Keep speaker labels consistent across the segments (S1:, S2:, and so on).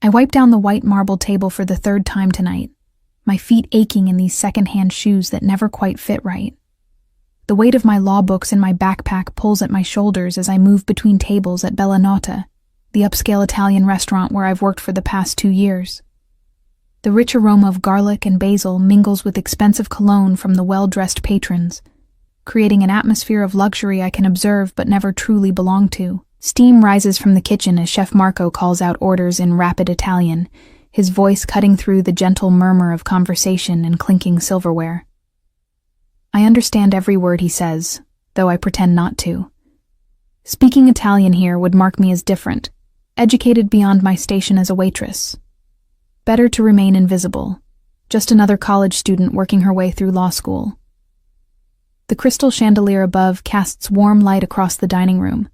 S1: I wipe down the white marble table for the third time tonight, my feet aching in these second-hand shoes that never quite fit right. The weight of my law books in my backpack pulls at my shoulders as I move between tables at Bella Nota, the upscale Italian restaurant where I've worked for the past 2 years. The rich aroma of garlic and basil mingles with expensive cologne from the well-dressed patrons, creating an atmosphere of luxury I can observe but never truly belong to. Steam rises from the kitchen as Chef Marco calls out orders in rapid Italian, his voice cutting through the gentle murmur of conversation and clinking silverware. I understand every word he says, though I pretend not to. Speaking Italian here would mark me as different, educated beyond my station as a waitress. Better to remain invisible, just another college student working her way through law school. The crystal chandelier above casts warm light across the dining room,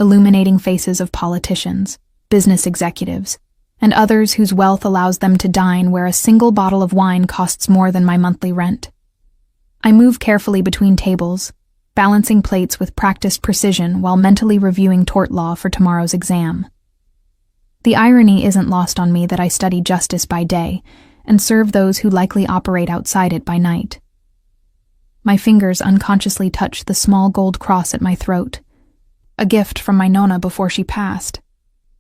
S1: illuminating faces of politicians, business executives, and others whose wealth allows them to dine where a single bottle of wine costs more than my monthly rent. I move carefully between tables, balancing plates with practiced precision while mentally reviewing tort law for tomorrow's exam. The irony isn't lost on me that I study justice by day and serve those who likely operate outside it by night. My fingers unconsciously touch the small gold cross at my throat, a gift from my nonna before she passed.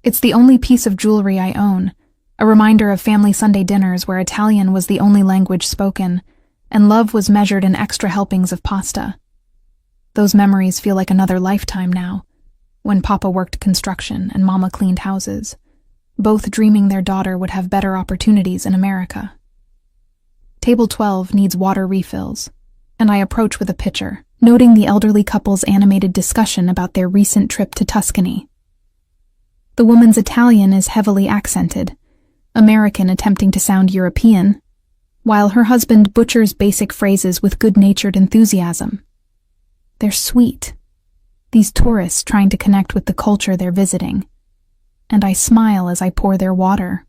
S1: It's the only piece of jewelry I own, a reminder of family Sunday dinners where Italian was the only language spoken, and love was measured in extra helpings of pasta. Those memories feel like another lifetime now, when Papa worked construction and Mama cleaned houses, both dreaming their daughter would have better opportunities in America. Table 12 needs water refills, and I approach with a pitcher, noting the elderly couple's animated discussion about their recent trip to Tuscany. The woman's Italian is heavily accented, American attempting to sound European, while her husband butchers basic phrases with good-natured enthusiasm. They're sweet, these tourists trying to connect with the culture they're visiting, and I smile as I pour their water.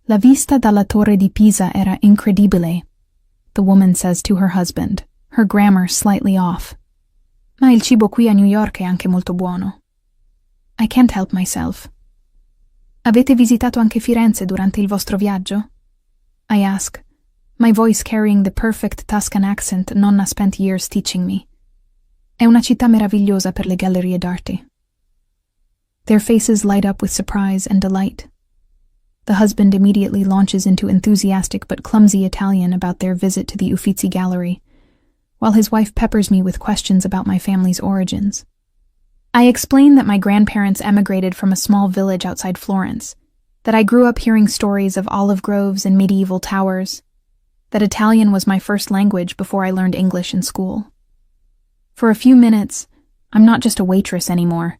S1: La vista dalla Torre di Pisa era incredibile, the woman says to her husband, her grammar slightly off. Ma il cibo qui a New York è anche molto buono. I can't help myself. Avete visitato anche Firenze durante il vostro viaggio? I ask, my voice carrying the perfect Tuscan accent Nonna spent years teaching me. È una città meravigliosa per le gallerie d'arte. Their faces light up with surprise and delight. The husband immediately launches into enthusiastic but clumsy Italian about their visit to the Uffizi Gallery, while his wife peppers me with questions about my family's origins. I explain that my grandparents emigrated from a small village outside Florence, that I grew up hearing stories of olive groves and medieval towers, that Italian was my first language before I learned English in school. For a few minutes, I'm not just a waitress anymore.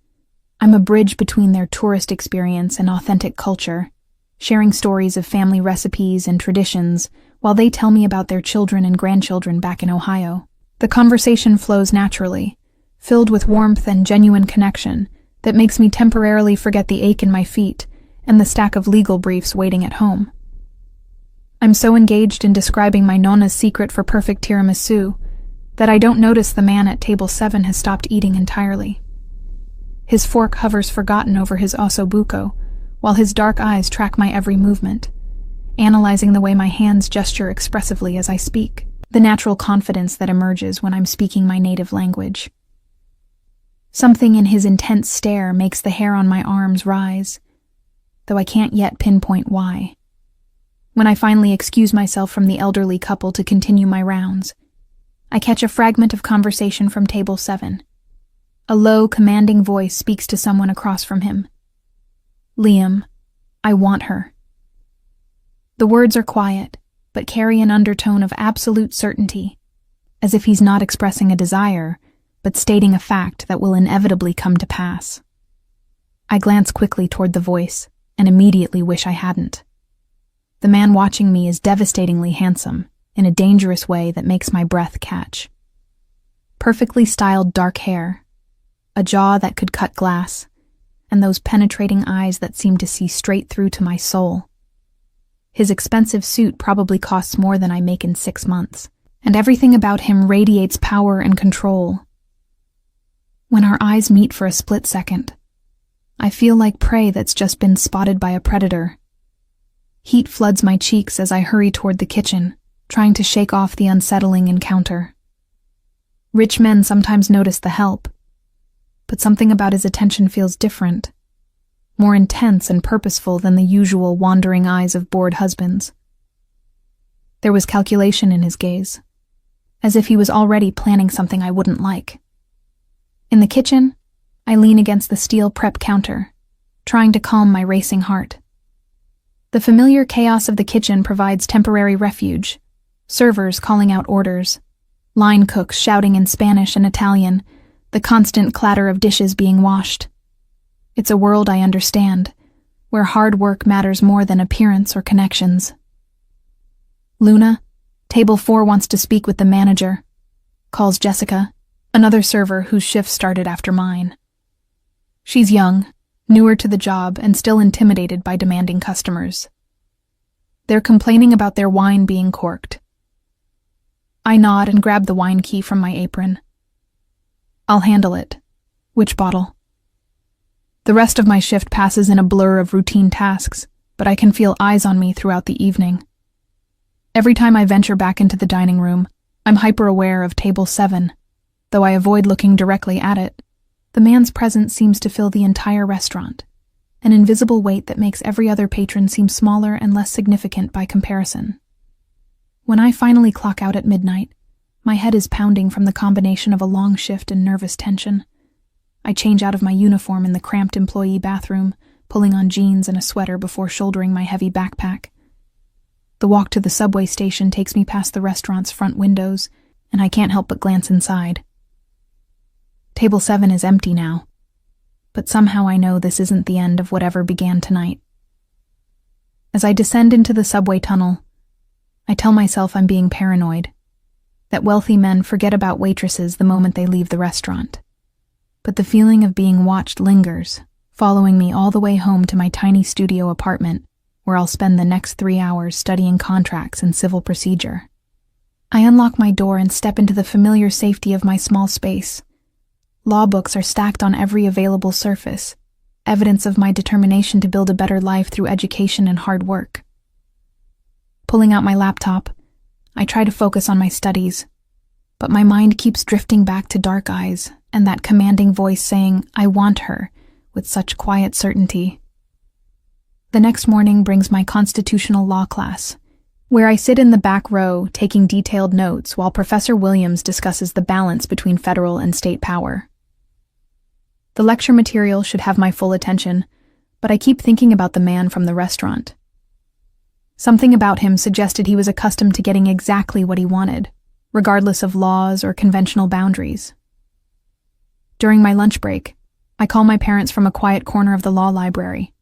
S1: I'm a bridge between their tourist experience and authentic culture, sharing stories of family recipes and traditions while they tell me about their children and grandchildren back in Ohio. The conversation flows naturally, filled with warmth and genuine connection that makes me temporarily forget the ache in my feet and the stack of legal briefs waiting at home. I'm so engaged in describing my nonna's secret for perfect tiramisu that I don't notice the man at table 7 has stopped eating entirely. His fork hovers forgotten over his ossobuco, while his dark eyes track my every movement, analyzing the way my hands gesture expressively as I speak, the natural confidence that emerges when I'm speaking my native language. Something in his intense stare makes the hair on my arms rise, though I can't yet pinpoint why. When I finally excuse myself from the elderly couple to continue my rounds, I catch a fragment of conversation from table 7. A low, commanding voice speaks to someone across from him. Liam, I want her. The words are quiet, but carry an undertone of absolute certainty, as if he's not expressing a desire, but stating a fact that will inevitably come to pass. I glance quickly toward the voice, and immediately wish I hadn't. The man watching me is devastatingly handsome, in a dangerous way that makes my breath catch. Perfectly styled dark hair, a jaw that could cut glass, and those penetrating eyes that seem to see straight through to my soul. His expensive suit probably costs more than I make in 6 months, and everything about him radiates power and control. When our eyes meet for a split second, I feel like prey that's just been spotted by a predator. Heat floods my cheeks as I hurry toward the kitchen, trying to shake off the unsettling encounter. Rich men sometimes notice the help, but something about his attention feels different, more intense and purposeful than the usual wandering eyes of bored husbands. There was calculation in his gaze, as if he was already planning something I wouldn't like. In the kitchen, I lean against the steel prep counter, trying to calm my racing heart. The familiar chaos of the kitchen provides temporary refuge, servers calling out orders, line cooks shouting in Spanish and Italian, the constant clatter of dishes being washed. It's a world I understand, where hard work matters more than appearance or connections. Luna, table 4 wants to speak with the manager, calls Jessica, another server whose shift started after mine. She's young, newer to the job, and still intimidated by demanding customers. They're complaining about their wine being corked. I nod and grab the wine key from my apron. I'll handle it. Which bottle? The rest of my shift passes in a blur of routine tasks, but I can feel eyes on me throughout the evening. Every time I venture back into the dining room, I'm hyper-aware of table 7, though I avoid looking directly at it. The man's presence seems to fill the entire restaurant, an invisible weight that makes every other patron seem smaller and less significant by comparison. When I finally clock out at midnight, my head is pounding from the combination of a long shift and nervous tension. I change out of my uniform in the cramped employee bathroom, pulling on jeans and a sweater before shouldering my heavy backpack. The walk to the subway station takes me past the restaurant's front windows, and I can't help but glance inside. Table 7 is empty now, but somehow I know this isn't the end of whatever began tonight. As I descend into the subway tunnel, I tell myself I'm being paranoid, that wealthy men forget about waitresses the moment they leave the restaurant. But the feeling of being watched lingers, following me all the way home to my tiny studio apartment, where I'll spend the next 3 hours studying contracts and civil procedure. I unlock my door and step into the familiar safety of my small space. Law books are stacked on every available surface, evidence of my determination to build a better life through education and hard work. Pulling out my laptop, I try to focus on my studies, but my mind keeps drifting back to dark eyes and that commanding voice saying, "I want her," with such quiet certainty. The next morning brings my constitutional law class, where I sit in the back row taking detailed notes while Professor Williams discusses the balance between federal and state power. The lecture material should have my full attention, but I keep thinking about the man from the restaurant. Something about him suggested he was accustomed to getting exactly what he wanted, regardless of laws or conventional boundaries. During my lunch break, I call my parents from a quiet corner of the law library.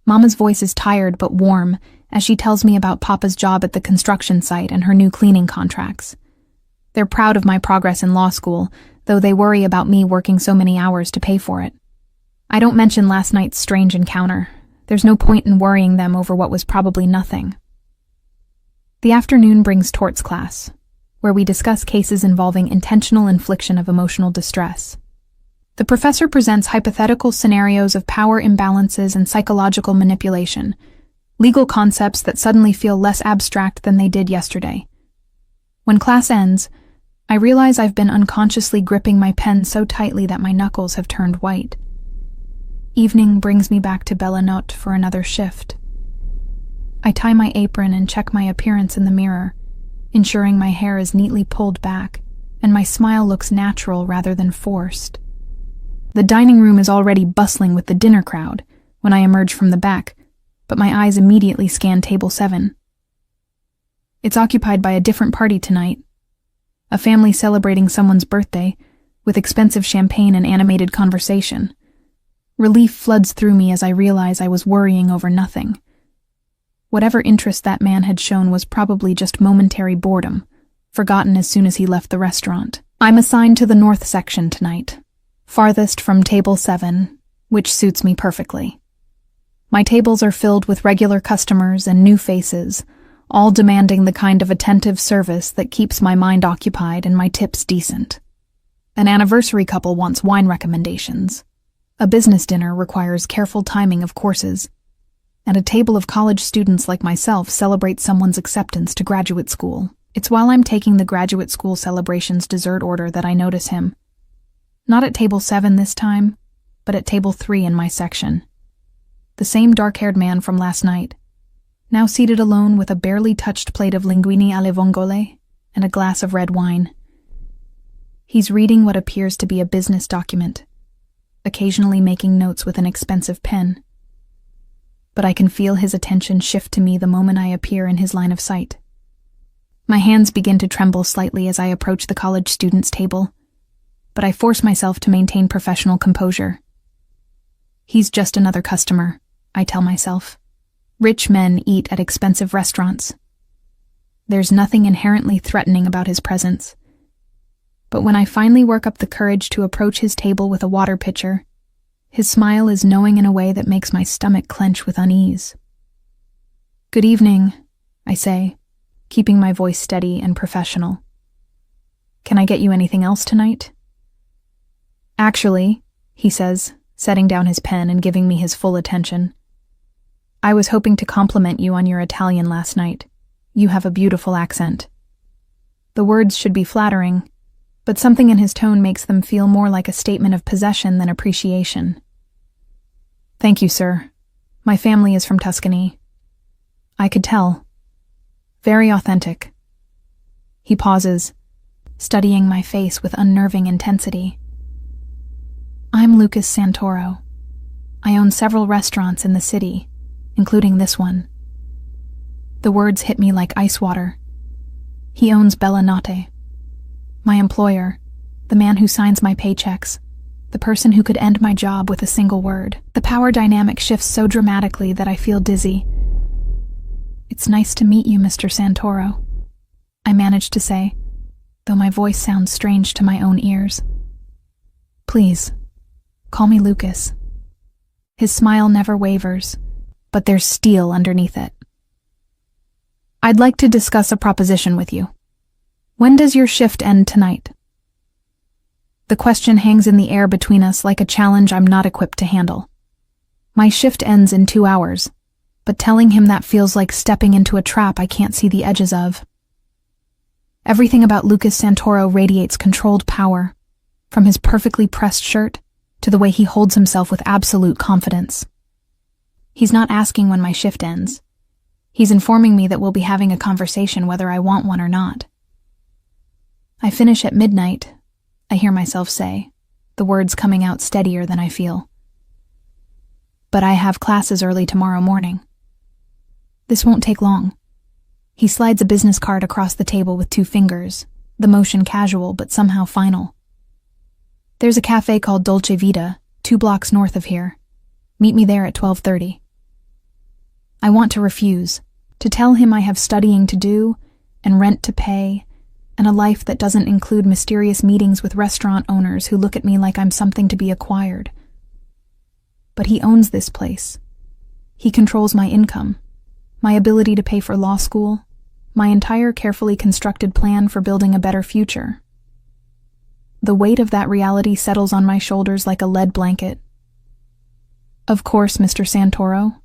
S1: Mama's voice is tired but warm as she tells me about Papa's job at the construction site and her new cleaning contracts. They're proud of my progress in law school, though they worry about me working so many hours to pay for it. I don't mention last night's strange encounter. There's no point in worrying them over what was probably nothing. The afternoon brings torts class, where we discuss cases involving intentional infliction of emotional distress. The professor presents hypothetical scenarios of power imbalances and psychological manipulation, legal concepts that suddenly feel less abstract than they did yesterday. When class ends, I realize I've been unconsciously gripping my pen so tightly that my knuckles have turned white. Evening brings me back to Bella Notte for another shift. I tie my apron and check my appearance in the mirror, ensuring my hair is neatly pulled back and my smile looks natural rather than forced. The dining room is already bustling with the dinner crowd when I emerge from the back, but my eyes immediately scan table 7. It's occupied by a different party tonight. A family celebrating someone's birthday, with expensive champagne and animated conversation. Relief floods through me as I realize I was worrying over nothing. Whatever interest that man had shown was probably just momentary boredom, forgotten as soon as he left the restaurant. I'm assigned to the north section tonight, farthest from table 7, which suits me perfectly. My tables are filled with regular customers and new faces, all demanding the kind of attentive service that keeps my mind occupied and my tips decent. An anniversary couple wants wine recommendations. A business dinner requires careful timing of courses, and a table of college students like myself celebrates someone's acceptance to graduate school. It's while I'm taking the graduate school celebration's dessert order that I notice him. Not at table 7 this time, but at table 3 in my section. The same dark-haired man from last night, now seated alone with a barely touched plate of linguine alle vongole and a glass of red wine. He's reading what appears to be a business document, occasionally making notes with an expensive pen. But I can feel his attention shift to me the moment I appear in his line of sight. My hands begin to tremble slightly as I approach the college student's table, but I force myself to maintain professional composure. He's just another customer, I tell myself. Rich men eat at expensive restaurants. There's nothing inherently threatening about his presence. But when I finally work up the courage to approach his table with a water pitcher, his smile is knowing in a way that makes my stomach clench with unease. "Good evening," I say, keeping my voice steady and professional. "Can I get you anything else tonight?" "Actually," he says, setting down his pen and giving me his full attention, "I was hoping to compliment you on your Italian last night. You have a beautiful accent." The words should be flattering, but something in his tone makes them feel more like a statement of possession than appreciation. "Thank you, sir. My family is from Tuscany." I could tell. Very authentic. He pauses, studying my face with unnerving intensity. "I'm Lucas Santoro. I own several restaurants in the city, including this one." The words hit me like ice water. He owns Bella Notte. My employer, the man who signs my paychecks, the person who could end my job with a single word. The power dynamic shifts so dramatically that I feel dizzy. "It's nice to meet you, Mr. Santoro," I manage to say, though my voice sounds strange to my own ears. "Please, call me Lucas." His smile never wavers, but there's steel underneath it. "I'd like to discuss a proposition with you. When does your shift end tonight?" The question hangs in the air between us like a challenge I'm not equipped to handle. My shift ends in 2 hours, but telling him that feels like stepping into a trap I can't see the edges of. Everything about Lucas Santoro radiates controlled power, from his perfectly pressed shirt to the way he holds himself with absolute confidence. He's not asking when my shift ends. He's informing me that we'll be having a conversation whether I want one or not. "I finish at midnight," I hear myself say, the words coming out steadier than I feel. "But I have classes early tomorrow morning." "This won't take long." He slides a business card across the table with 2 fingers, the motion casual but somehow final. "There's a cafe called Dolce Vita, 2 blocks north of here. Meet me there at 12:30. I want to refuse, to tell him I have studying to do, and rent to pay, and a life that doesn't include mysterious meetings with restaurant owners who look at me like I'm something to be acquired. But he owns this place. He controls my income, my ability to pay for law school, my entire carefully constructed plan for building a better future. The weight of that reality settles on my shoulders like a lead blanket. "Of course, Mr. Santoro,"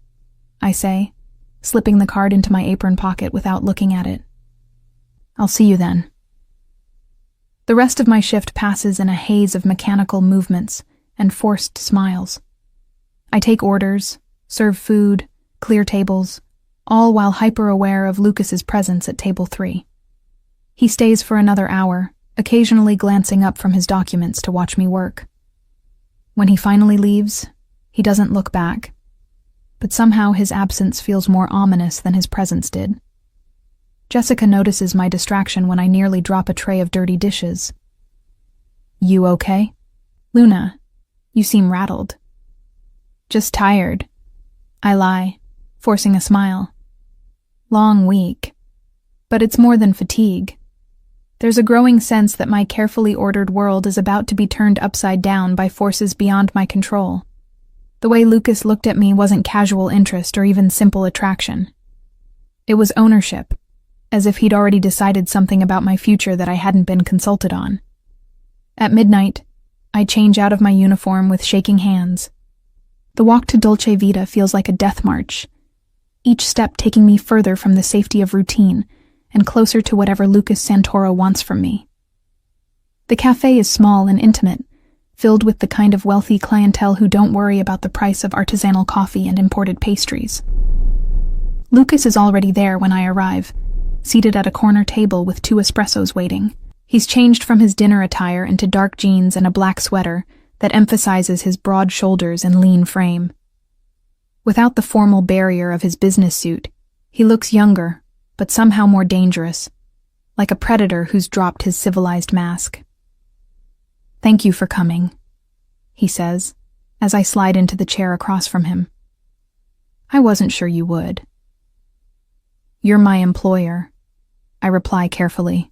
S1: I say, slipping the card into my apron pocket without looking at it. "I'll see you then." The rest of my shift passes in a haze of mechanical movements and forced smiles. I take orders, serve food, clear tables, all while hyper-aware of Lucas's presence at table 3. He stays for another hour, occasionally glancing up from his documents to watch me work. When he finally leaves, he doesn't look back, but somehow his absence feels more ominous than his presence did. Jessica notices my distraction when I nearly drop a tray of dirty dishes. "You okay?" "Luna, you seem rattled." "Just tired," I lie, forcing a smile. "Long week. But it's more than fatigue. There's a growing sense that my carefully ordered world is about to be turned upside down by forces beyond my control. The way Lucas looked at me wasn't casual interest or even simple attraction. It was ownership, as if he'd already decided something about my future that I hadn't been consulted on. At midnight, I change out of my uniform with shaking hands. The walk to Dolce Vita feels like a death march, each step taking me further from the safety of routine and closer to whatever Lucas Santoro wants from me. The cafe is small and intimate, filled with the kind of wealthy clientele who don't worry about the price of artisanal coffee and imported pastries. Lucas is already there when I arrive, seated at a corner table with 2 espressos waiting. He's changed from his dinner attire into dark jeans and a black sweater that emphasizes his broad shoulders and lean frame. Without the formal barrier of his business suit, he looks younger, but somehow more dangerous, like a predator who's dropped his civilized mask. "Thank you for coming," he says, as I slide into the chair across from him. "I wasn't sure you would." "You're my employer," I reply carefully.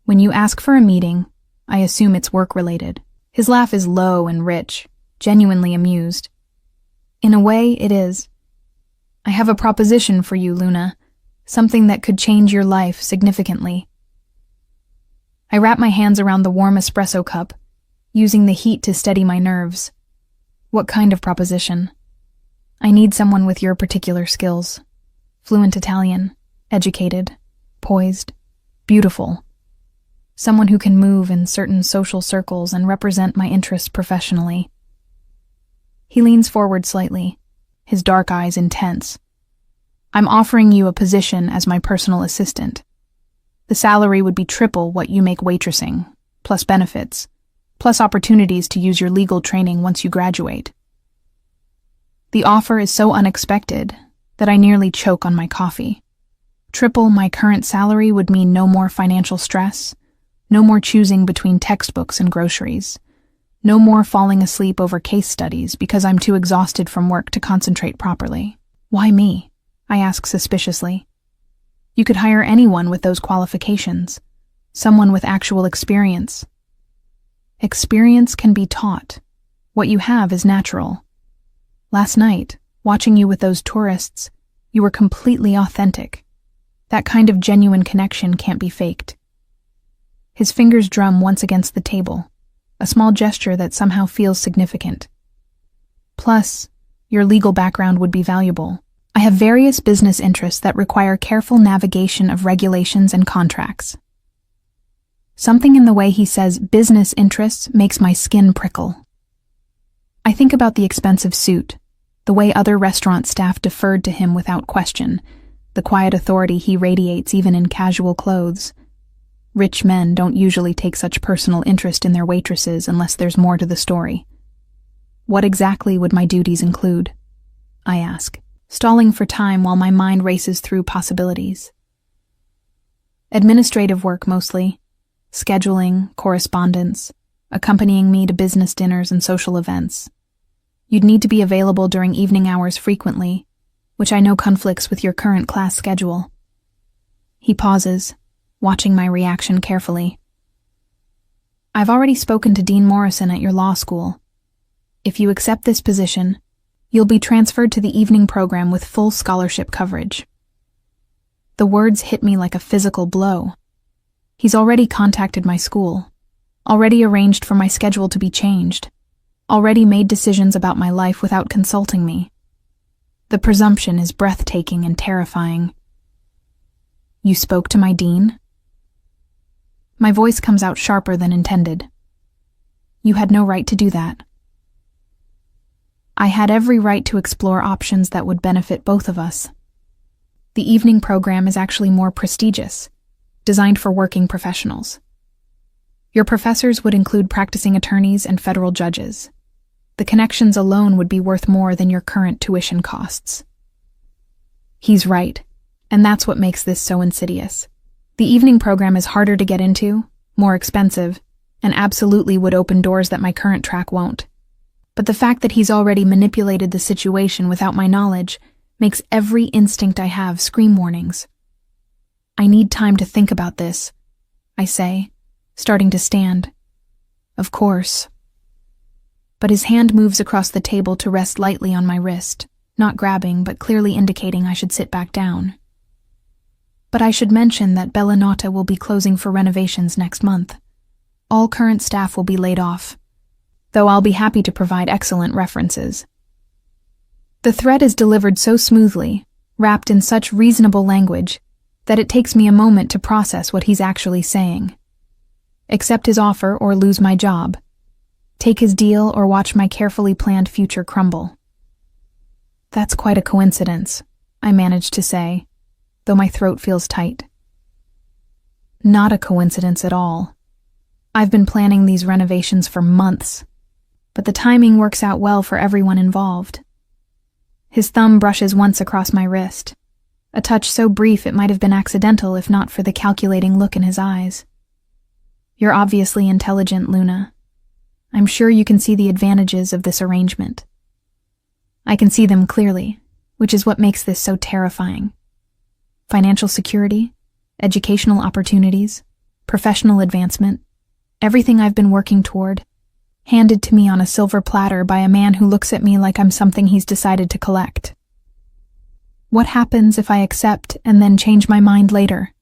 S1: "When you ask for a meeting, I assume it's work-related." His laugh is low and rich, genuinely amused. "In a way, it is. I have a proposition for you, Luna, something that could change your life significantly." I wrap my hands around the warm espresso cup, using the heat to steady my nerves. "What kind of proposition?" "I need someone with your particular skills. Fluent Italian, educated, poised, beautiful. Someone who can move in certain social circles and represent my interests professionally." He leans forward slightly, his dark eyes intense. "I'm offering you a position as my personal assistant. The salary would be triple what you make waitressing, plus benefits, plus opportunities to use your legal training once you graduate." The offer is so unexpected that I nearly choke on my coffee. Triple my current salary would mean no more financial stress, no more choosing between textbooks and groceries, no more falling asleep over case studies because I'm too exhausted from work to concentrate properly. "Why me?" I ask suspiciously. "You could hire anyone with those qualifications, someone with actual experience." "Experience can be taught. What you have is natural. Last night, watching you with those tourists, you were completely authentic. That kind of genuine connection can't be faked." His fingers drum once against the table, a small gesture that somehow feels significant. "Plus, your legal background would be valuable. I have various business interests that require careful navigation of regulations and contracts." Something in the way he says business interests makes my skin prickle. I think about the expensive suit, the way other restaurant staff deferred to him without question, the quiet authority he radiates even in casual clothes. Rich men don't usually take such personal interest in their waitresses unless there's more to the story. "What exactly would my duties include?" I ask, stalling for time while my mind races through possibilities. "Administrative work mostly. Scheduling, correspondence, accompanying me to business dinners and social events. You'd need to be available during evening hours frequently, which I know conflicts with your current class schedule." He pauses, watching my reaction carefully. "I've already spoken to Dean Morrison at your law school. If you accept this position, you'll be transferred to the evening program with full scholarship coverage." The words hit me like a physical blow. He's already contacted my school, already arranged for my schedule to be changed, already made decisions about my life without consulting me. The presumption is breathtaking and terrifying. "You spoke to my dean?" My voice comes out sharper than intended. "You had no right to do that." I had every right to explore options that would benefit both of us. The evening program is actually more prestigious, designed for working professionals. Your professors would include practicing attorneys and federal judges. The connections alone would be worth more than your current tuition costs. He's right, and that's what makes this so insidious. The evening program is harder to get into, more expensive, and absolutely would open doors that my current track won't. But the fact that he's already manipulated the situation without my knowledge makes every instinct I have scream warnings. "I need time to think about this," I say, starting to stand. "Of course." But his hand moves across the table to rest lightly on my wrist, not grabbing but clearly indicating I should sit back down. But I should mention that Bellinata will be closing for renovations next month. All current staff will be laid off, though I'll be happy to provide excellent references. The threat is delivered so smoothly, wrapped in such reasonable language, that it takes me a moment to process what he's actually saying. Accept his offer or lose my job. Take his deal or watch my carefully planned future crumble. That's quite a coincidence, I manage to say, though my throat feels tight. Not a coincidence at all. I've been planning these renovations for months, but the timing works out well for everyone involved. His thumb brushes once across my wrist, a touch so brief it might have been accidental if not for the calculating look in his eyes. You're obviously intelligent, Luna. I'm sure you can see the advantages of this arrangement. I can see them clearly, which is what makes this so terrifying. Financial security, educational opportunities, professional advancement, everything I've been working toward, handed to me on a silver platter by a man who looks at me like I'm something he's decided to collect. What happens if I accept and then change my mind later?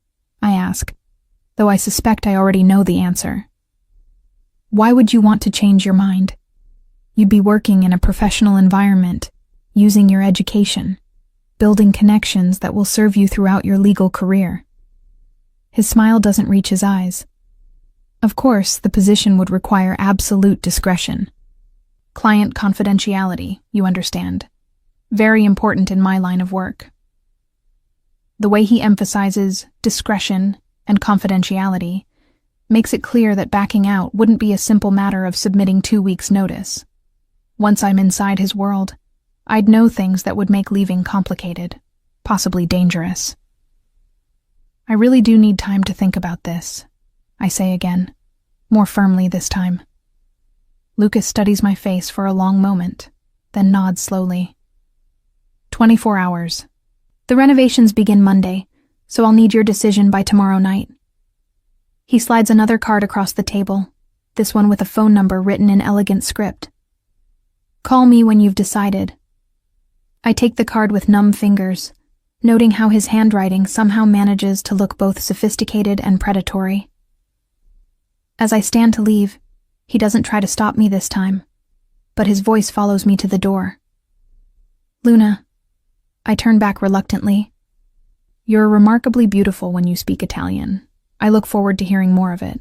S1: I ask, though I suspect I already know the answer. Why would you want to change your mind? You'd be working in a professional environment, using your education, building connections that will serve you throughout your legal career. His smile doesn't reach his eyes. Of course, the position would require absolute discretion. Client confidentiality, you understand. Very important in my line of work. The way he emphasizes discretion and confidentiality makes it clear that backing out wouldn't be a simple matter of submitting 2 weeks' notice. Once I'm inside his world, I'd know things that would make leaving complicated, possibly dangerous. I really do need time to think about this, I say again, more firmly this time. Lucas studies my face for a long moment, then nods slowly. 24 hours. The renovations begin Monday, so I'll need your decision by tomorrow night. He slides another card across the table, this one with a phone number written in elegant script. Call me when you've decided. I take the card with numb fingers, noting how his handwriting somehow manages to look both sophisticated and predatory. As I stand to leave, he doesn't try to stop me this time, but his voice follows me to the door. Luna. I turn back reluctantly. You're remarkably beautiful when you speak Italian. I look forward to hearing more of it.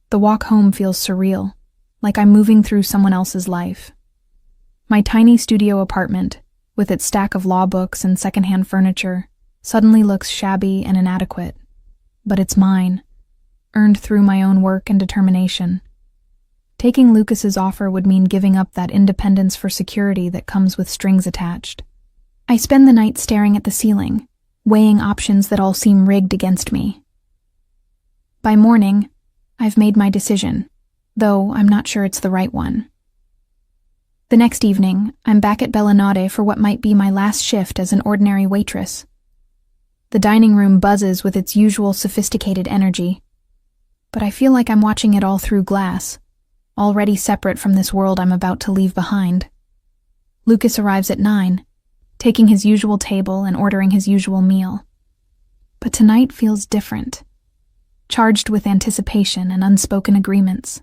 S1: The walk home feels surreal, like I'm moving through someone else's life. My tiny studio apartment, with its stack of law books and secondhand furniture, suddenly looks shabby and inadequate. But it's mine, earned through my own work and determination. Taking Lucas's offer would mean giving up that independence for security that comes with strings attached. I spend the night staring at the ceiling, weighing options that all seem rigged against me. By morning, I've made my decision, though I'm not sure it's the right one. The next evening, I'm back at Bellinade for what might be my last shift as an ordinary waitress. The dining room buzzes with its usual sophisticated energy, but I feel like I'm watching it all through glass, already separate from this world I'm about to leave behind. Lucas arrives at 9, taking his usual table and ordering his usual meal. But tonight feels different, charged with anticipation and unspoken agreements.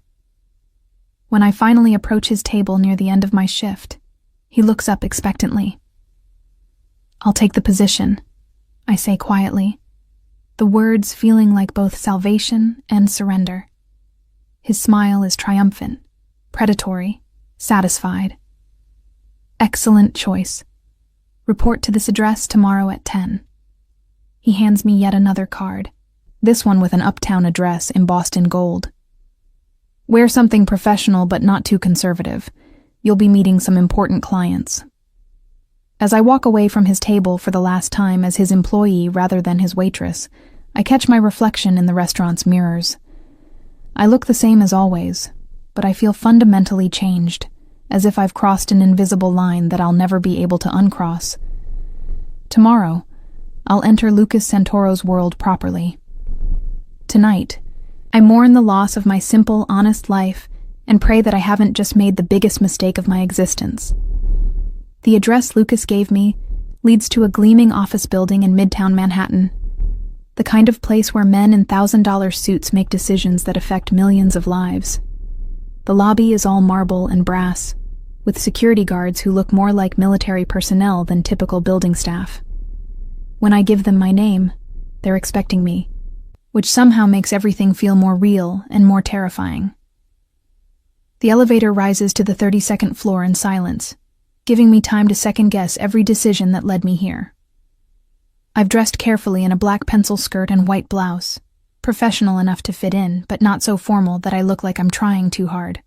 S1: When I finally approach his table near the end of my shift, he looks up expectantly. I'll take the position, I say quietly, the words feeling like both salvation and surrender. His smile is triumphant, predatory, satisfied. Excellent choice. Report to this address tomorrow at 10. He hands me yet another card, this one with an uptown address embossed in gold. Wear something professional but not too conservative. You'll be meeting some important clients. As I walk away from his table for the last time as his employee rather than his waitress, I catch my reflection in the restaurant's mirrors. I look the same as always, but I feel fundamentally changed, as if I've crossed an invisible line that I'll never be able to uncross. Tomorrow, I'll enter Lucas Santoro's world properly. Tonight, I mourn the loss of my simple, honest life and pray that I haven't just made the biggest mistake of my existence. The address Lucas gave me leads to a gleaming office building in Midtown Manhattan, the kind of place where men in $1,000 suits make decisions that affect millions of lives. The lobby is all marble and brass, with security guards who look more like military personnel than typical building staff. When I give them my name, they're expecting me, which somehow makes everything feel more real and more terrifying. The elevator rises to the 32nd floor in silence, giving me time to second-guess every decision that led me here. I've dressed carefully in a black pencil skirt and white blouse, professional enough to fit in, but not so formal that I look like I'm trying too hard.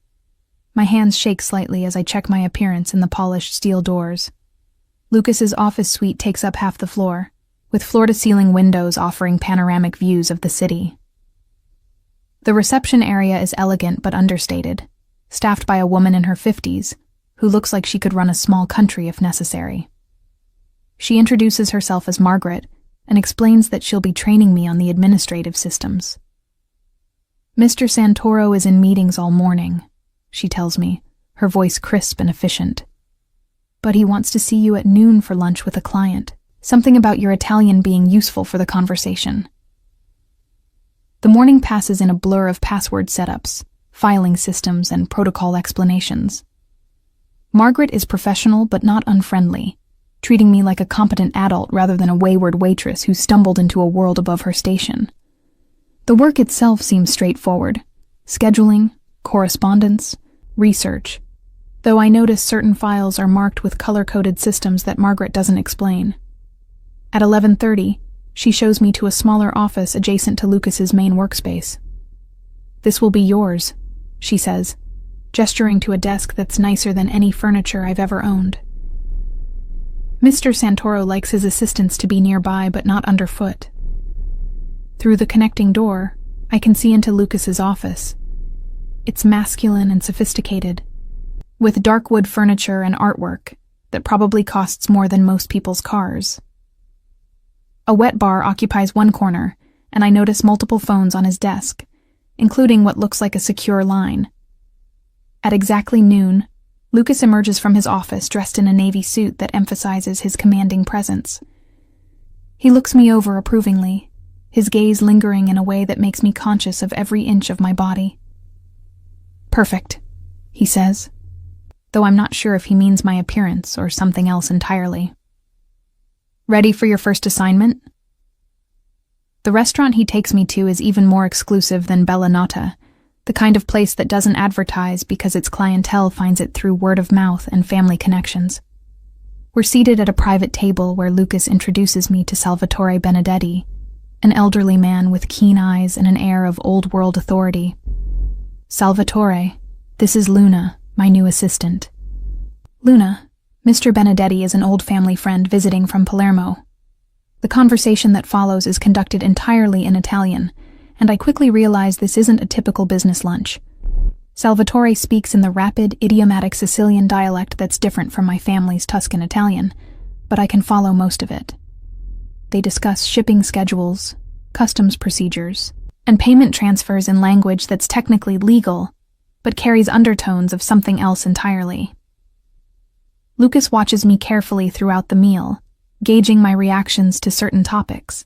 S1: My hands shake slightly as I check my appearance in the polished steel doors. Lucas's office suite takes up half the floor, with floor-to-ceiling windows offering panoramic views of the city. The reception area is elegant but understated, staffed by a woman in her 50s, who looks like she could run a small country if necessary. She introduces herself as Margaret and explains that she'll be training me on the administrative systems. Mr. Santoro is in meetings all morning, she tells me, her voice crisp and efficient. But he wants to see you at noon for lunch with a client, something about your Italian being useful for the conversation. The morning passes in a blur of password setups, filing systems, and protocol explanations. Margaret is professional but not unfriendly, treating me like a competent adult rather than a wayward waitress who stumbled into a world above her station. The work itself seems straightforward: scheduling, correspondence, research, though I notice certain files are marked with color-coded systems that Margaret doesn't explain. At 11:30, she shows me to a smaller office adjacent to Lucas's main workspace. "This will be yours," she says, gesturing to a desk that's nicer than any furniture I've ever owned. Mr. Santoro likes his assistants to be nearby but not underfoot. Through the connecting door, I can see into Lucas's office. It's masculine and sophisticated, with dark wood furniture and artwork that probably costs more than most people's cars. A wet bar occupies one corner, and I notice multiple phones on his desk, including what looks like a secure line. At exactly noon, Lucas emerges from his office dressed in a navy suit that emphasizes his commanding presence. He looks me over approvingly, his gaze lingering in a way that makes me conscious of every inch of my body. "Perfect," he says, though I'm not sure if he means my appearance or something else entirely. "Ready for your first assignment?" The restaurant he takes me to is even more exclusive than Bella Nata, the kind of place that doesn't advertise because its clientele finds it through word of mouth and family connections. We're seated at a private table where Lucas introduces me to Salvatore Benedetti, an elderly man with keen eyes and an air of old-world authority. "Salvatore, this is Luna, my new assistant." Luna, Mr. Benedetti is an old family friend visiting from Palermo. The conversation that follows is conducted entirely in Italian, and I quickly realize this isn't a typical business lunch. Salvatore speaks in the rapid, idiomatic Sicilian dialect that's different from my family's Tuscan Italian, but I can follow most of it. They discuss shipping schedules, customs procedures, and payment transfers in language that's technically legal, but carries undertones of something else entirely. Lucas watches me carefully throughout the meal, gauging my reactions to certain topics.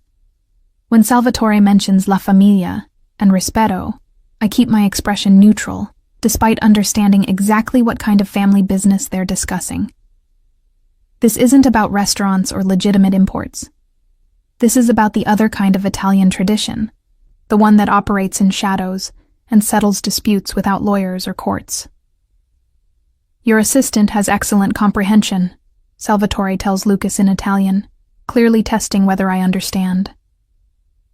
S1: When Salvatore mentions La Familia and Rispetto, I keep my expression neutral, despite understanding exactly what kind of family business they're discussing. This isn't about restaurants or legitimate imports. This is about the other kind of Italian tradition, the one that operates in shadows and settles disputes without lawyers or courts. "Your assistant has excellent comprehension," Salvatore tells Lucas in Italian, clearly testing whether I understand.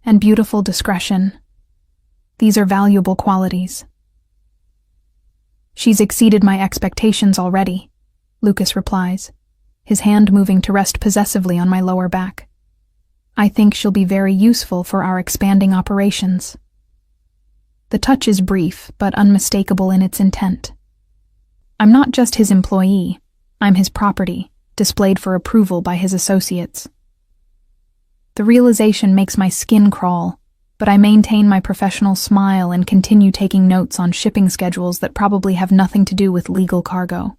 S1: "And beautiful discretion. These are valuable qualities." "She's exceeded my expectations already," Lucas replies, his hand moving to rest possessively on my lower back. "I think she'll be very useful for our expanding operations." The touch is brief, but unmistakable in its intent. I'm not just his employee, I'm his property, displayed for approval by his associates. The realization makes my skin crawl, but I maintain my professional smile and continue taking notes on shipping schedules that probably have nothing to do with legal cargo.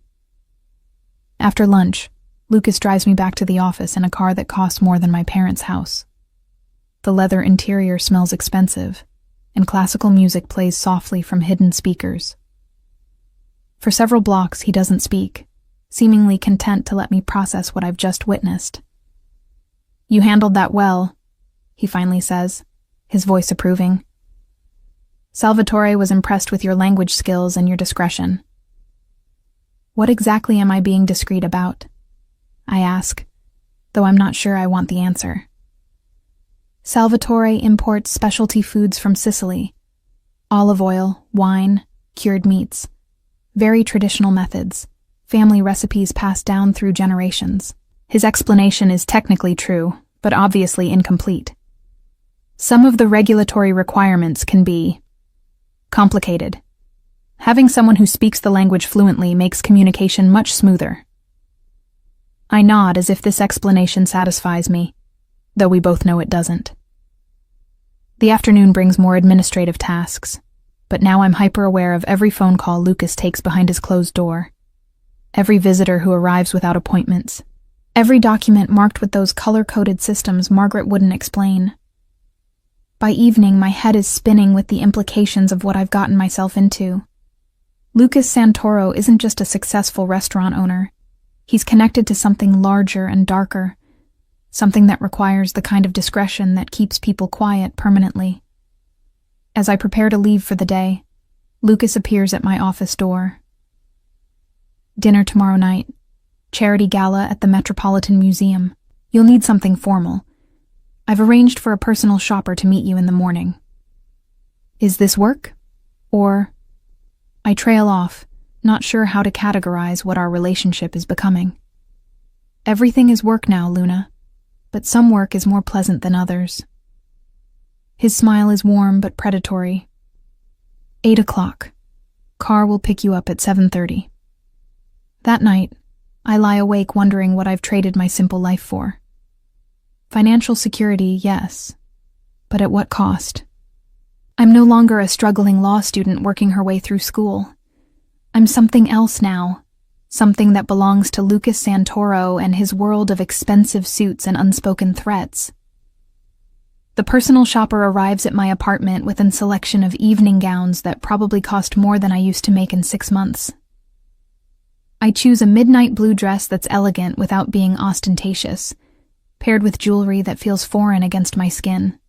S1: After lunch, Lucas drives me back to the office in a car that costs more than my parents' house. The leather interior smells expensive, and classical music plays softly from hidden speakers. For several blocks, he doesn't speak, seemingly content to let me process what I've just witnessed. "You handled that well," he finally says, his voice approving. "Salvatore was impressed with your language skills and your discretion." "What exactly am I being discreet about?" I ask, though I'm not sure I want the answer. "Salvatore imports specialty foods from Sicily. Olive oil, wine, cured meats. Very traditional methods. Family recipes passed down through generations." His explanation is technically true, but obviously incomplete. "Some of the regulatory requirements can be complicated. Having someone who speaks the language fluently makes communication much smoother." I nod as if this explanation satisfies me, though we both know it doesn't. The afternoon brings more administrative tasks, but now I'm hyper-aware of every phone call Lucas takes behind his closed door, every visitor who arrives without appointments, every document marked with those color-coded systems Margaret wouldn't explain. By evening, my head is spinning with the implications of what I've gotten myself into. Lucas Santoro isn't just a successful restaurant owner. He's connected to something larger and darker, something that requires the kind of discretion that keeps people quiet permanently. As I prepare to leave for the day, Lucas appears at my office door. "Dinner tomorrow night. Charity gala at the Metropolitan Museum. You'll need something formal. I've arranged for a personal shopper to meet you in the morning." Is this work? Or... I trail off, not sure how to categorize what our relationship is becoming. Everything is work now, Luna, but some work is more pleasant than others. His smile is warm but predatory. 8 o'clock. Car will pick you up at 7:30. That night, I lie awake wondering what I've traded my simple life for. Financial security, yes, but at what cost? I'm no longer a struggling law student working her way through school. I'm something else now, something that belongs to Lucas Santoro and his world of expensive suits and unspoken threats. The personal shopper arrives at my apartment with a selection of evening gowns that probably cost more than I used to make in 6 months. I choose a midnight blue dress that's elegant without being ostentatious, paired with jewelry that feels foreign against my skin.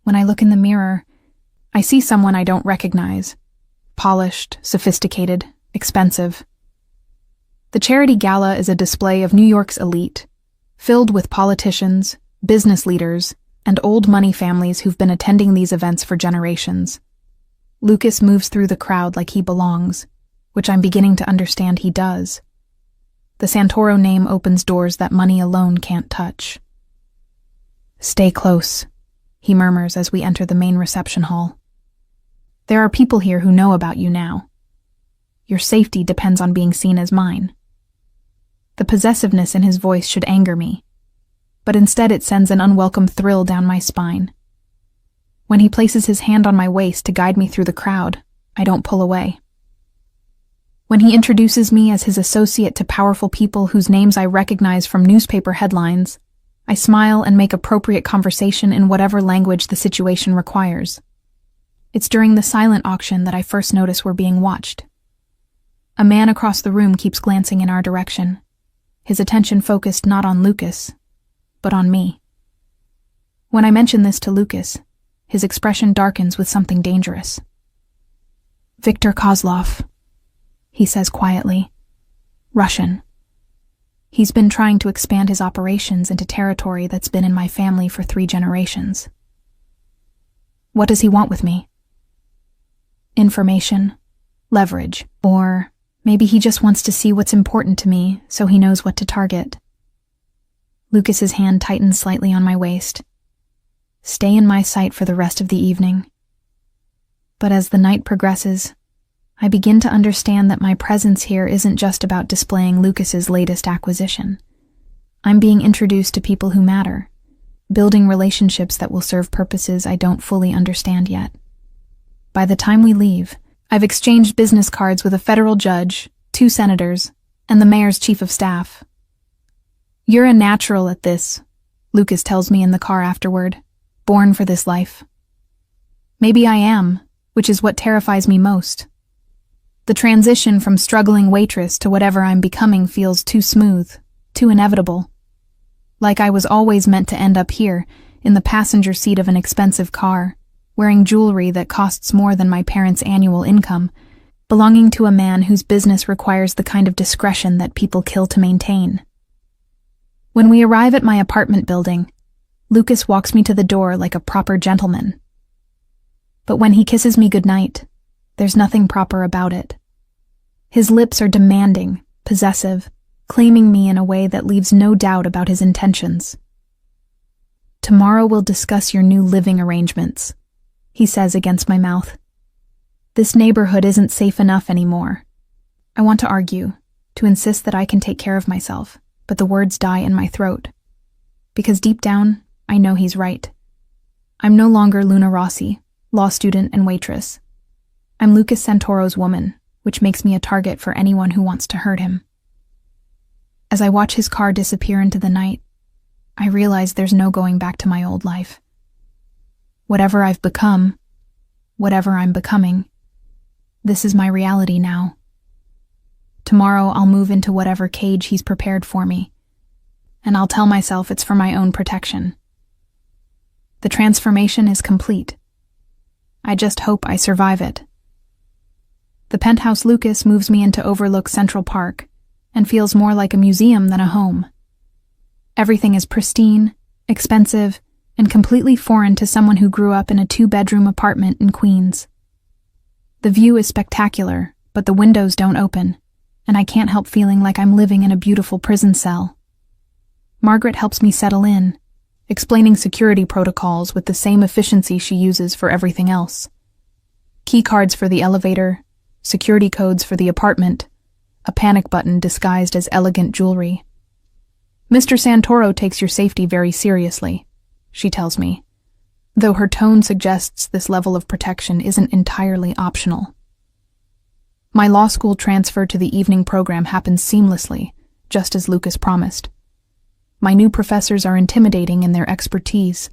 S1: When I look in the mirror, I see someone I don't recognize. Polished, sophisticated, expensive. The charity gala is a display of New York's elite, filled with politicians, business leaders, and old money families who've been attending these events for generations. Lucas moves through the crowd like he belongs, which I'm beginning to understand he does. The Santoro name opens doors that money alone can't touch. "Stay close," he murmurs as we enter the main reception hall. "There are people here who know about you now. Your safety depends on being seen as mine." The possessiveness in his voice should anger me, but instead it sends an unwelcome thrill down my spine. When he places his hand on my waist to guide me through the crowd, I don't pull away. When he introduces me as his associate to powerful people whose names I recognize from newspaper headlines, I smile and make appropriate conversation in whatever language the situation requires. It's during the silent auction that I first notice we're being watched. A man across the room keeps glancing in our direction, his attention focused not on Lucas, but on me. When I mention this to Lucas, his expression darkens with something dangerous. "Viktor Kozlov," he says quietly. "Russian. He's been trying to expand his operations into territory that's been in my family for 3 generations. What does he want with me? Information, leverage, or maybe he just wants to see what's important to me so he knows what to target." Lucas's hand tightens slightly on my waist. "Stay in my sight for the rest of the evening." But as the night progresses, I begin to understand that my presence here isn't just about displaying Lucas's latest acquisition. I'm being introduced to people who matter, building relationships that will serve purposes I don't fully understand yet. By the time we leave, I've exchanged business cards with a federal judge, 2 senators, and the mayor's chief of staff. "You're a natural at this," Lucas tells me in the car afterward, "born for this life." Maybe I am, which is what terrifies me most. The transition from struggling waitress to whatever I'm becoming feels too smooth, too inevitable. Like I was always meant to end up here, in the passenger seat of an expensive car, wearing jewelry that costs more than my parents' annual income, belonging to a man whose business requires the kind of discretion that people kill to maintain. When we arrive at my apartment building, Lucas walks me to the door like a proper gentleman. But when he kisses me goodnight, there's nothing proper about it. His lips are demanding, possessive, claiming me in a way that leaves no doubt about his intentions. "Tomorrow we'll discuss your new living arrangements," he says against my mouth. This neighborhood isn't safe enough anymore. I want to argue, to insist that I can take care of myself, but the words die in my throat. Because deep down, I know he's right. I'm no longer Luna Rossi, law student and waitress. I'm Lucas Santoro's woman, which makes me a target for anyone who wants to hurt him. As I watch his car disappear into the night, I realize there's no going back to my old life. Whatever I've become, whatever I'm becoming, this is my reality now. Tomorrow I'll move into whatever cage he's prepared for me, and I'll tell myself it's for my own protection. The transformation is complete. I just hope I survive it. The penthouse Lucas moves me into overlook Central Park and feels more like a museum than a home. Everything is pristine, expensive, and completely foreign to someone who grew up in a 2-bedroom apartment in Queens. The view is spectacular, but the windows don't open, and I can't help feeling like I'm living in a beautiful prison cell. Margaret helps me settle in, explaining security protocols with the same efficiency she uses for everything else. Key cards for the elevator, security codes for the apartment, a panic button disguised as elegant jewelry. "Mr. Santoro takes your safety very seriously," she tells me, though her tone suggests this level of protection isn't entirely optional. My law school transfer to the evening program happens seamlessly, just as Lucas promised. My new professors are intimidating in their expertise,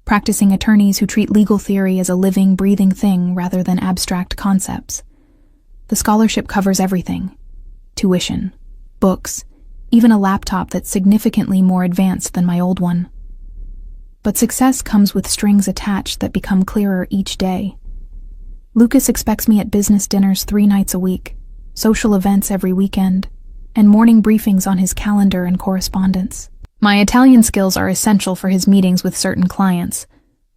S1: practicing attorneys who treat legal theory as a living, breathing thing rather than abstract concepts. The scholarship covers everything: tuition, books, even a laptop that's significantly more advanced than my old one. But success comes with strings attached that become clearer each day. Lucas expects me at business dinners 3 nights a week, social events every weekend, and morning briefings on his calendar and correspondence. My Italian skills are essential for his meetings with certain clients,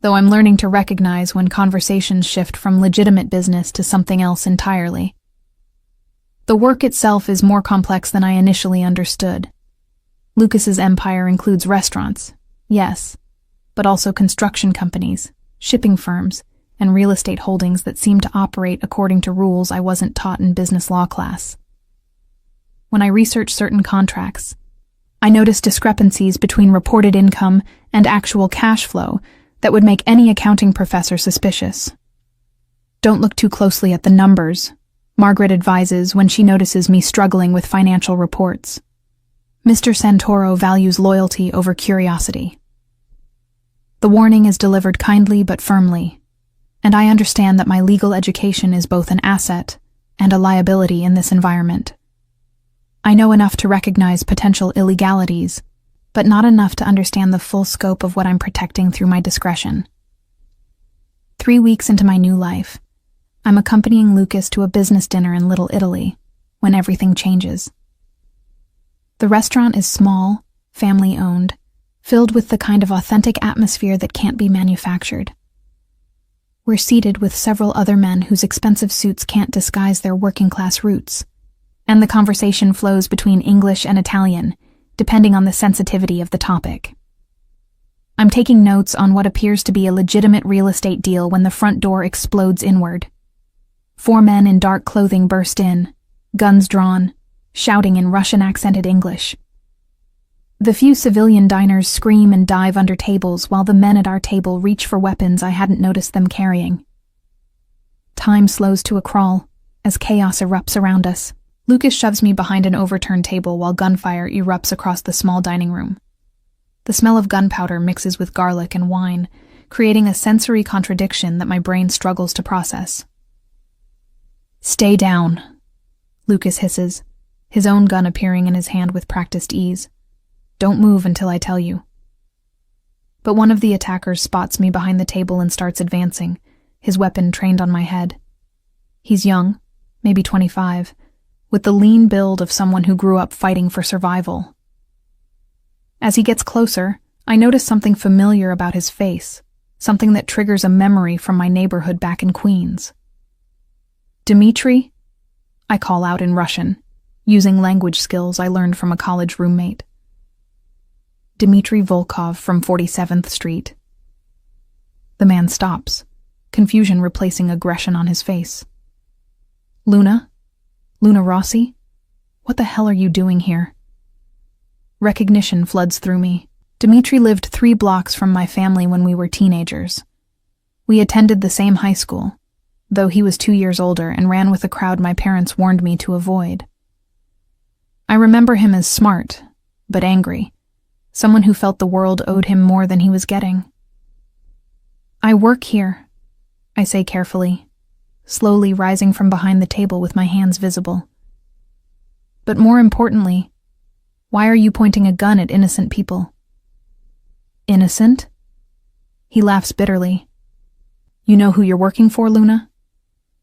S1: though I'm learning to recognize when conversations shift from legitimate business to something else entirely. The work itself is more complex than I initially understood. Lucas's empire includes restaurants, yes, but also construction companies, shipping firms, and real estate holdings that seem to operate according to rules I wasn't taught in business law class. When I research certain contracts, I notice discrepancies between reported income and actual cash flow that would make any accounting professor suspicious. "Don't look too closely at the numbers," Margaret advises when she notices me struggling with financial reports. Mr. Santoro values loyalty over curiosity. The warning is delivered kindly but firmly, and I understand that my legal education is both an asset and a liability in this environment. I know enough to recognize potential illegalities, but not enough to understand the full scope of what I'm protecting through my discretion. 3 weeks into my new life, I'm accompanying Lucas to a business dinner in Little Italy, when everything changes. The restaurant is small, family-owned, filled with the kind of authentic atmosphere that can't be manufactured. We're seated with several other men whose expensive suits can't disguise their working-class roots, and the conversation flows between English and Italian, depending on the sensitivity of the topic. I'm taking notes on what appears to be a legitimate real estate deal when the front door explodes inward. 4 men in dark clothing burst in, guns drawn, shouting in Russian-accented English. The few civilian diners scream and dive under tables while the men at our table reach for weapons I hadn't noticed them carrying. Time slows to a crawl as chaos erupts around us. Lucas shoves me behind an overturned table while gunfire erupts across the small dining room. The smell of gunpowder mixes with garlic and wine, creating a sensory contradiction that my brain struggles to process. "Stay down," Lucas hisses, his own gun appearing in his hand with practiced ease. Don't move until I tell you. But one of the attackers spots me behind the table and starts advancing, his weapon trained on my head. He's young, maybe 25, with the lean build of someone who grew up fighting for survival. As he gets closer, I notice something familiar about his face, something that triggers a memory from my neighborhood back in Queens. Dmitri? I call out in Russian, using language skills I learned from a college roommate. Dmitri Volkov from 47th Street. The man stops, confusion replacing aggression on his face. Luna? Luna Rossi? What the hell are you doing here? Recognition floods through me. Dmitri lived 3 blocks from my family when we were teenagers. We attended the same high school, though he was 2 years older and ran with a crowd my parents warned me to avoid. I remember him as smart, but angry, someone who felt the world owed him more than he was getting. I work here, I say carefully, slowly rising from behind the table with my hands visible. But more importantly, why are you pointing a gun at innocent people? Innocent? He laughs bitterly. You know who you're working for, Luna?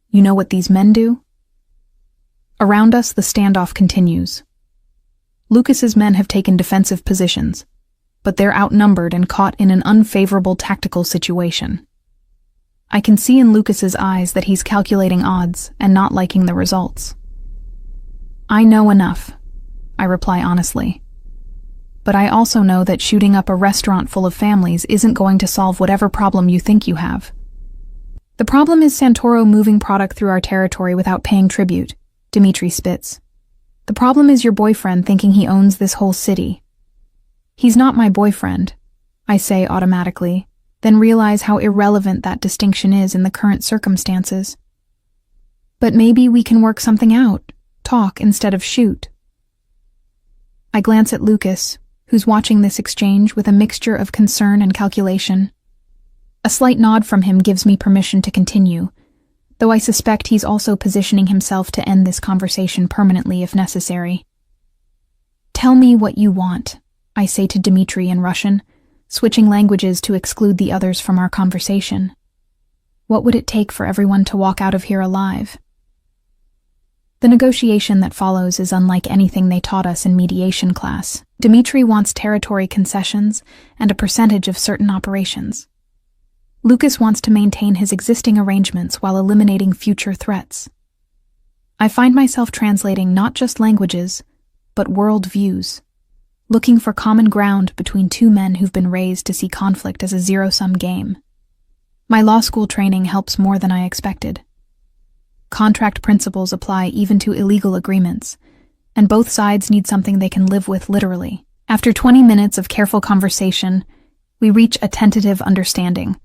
S1: You know what these men do? Around us, the standoff continues. Lucas's men have taken defensive positions, but they're outnumbered and caught in an unfavorable tactical situation. I can see in Lucas's eyes that he's calculating odds and not liking the results. I know enough, I reply honestly. But I also know that shooting up a restaurant full of families isn't going to solve whatever problem you think you have. The problem is Santoro moving product through our territory without paying tribute, Dmitri spits. The problem is your boyfriend thinking he owns this whole city. He's not my boyfriend, I say automatically, then realize how irrelevant that distinction is in the current circumstances. But maybe we can work something out, talk instead of shoot. I glance at Lucas, who's watching this exchange with a mixture of concern and calculation. A slight nod from him gives me permission to continue, though I suspect he's also positioning himself to end this conversation permanently if necessary. Tell me what you want, I say to Dmitri in Russian, switching languages to exclude the others from our conversation. What would it take for everyone to walk out of here alive? The negotiation that follows is unlike anything they taught us in mediation class. Dmitri wants territory concessions and a percentage of certain operations. Lucas wants to maintain his existing arrangements while eliminating future threats. I find myself translating not just languages, but world views, looking for common ground between 2 men who've been raised to see conflict as a zero-sum game. My law school training helps more than I expected. Contract principles apply even to illegal agreements, and both sides need something they can live with literally. After 20 minutes of careful conversation, we reach a tentative understanding.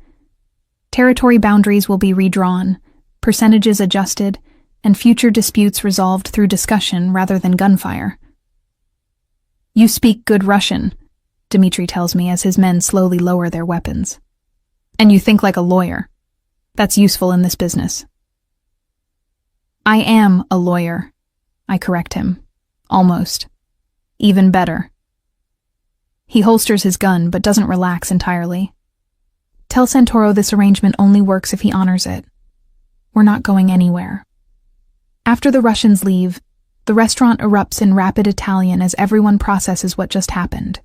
S1: Territory boundaries will be redrawn, percentages adjusted, and future disputes resolved through discussion rather than gunfire. You speak good Russian, Dmitri tells me as his men slowly lower their weapons. And you think like a lawyer. That's useful in this business. I am a lawyer, I correct him. Almost. Even better. He holsters his gun but doesn't relax entirely. Tell Santoro this arrangement only works if he honors it. We're not going anywhere. After the Russians leave, the restaurant erupts in rapid Italian as everyone processes what just happened.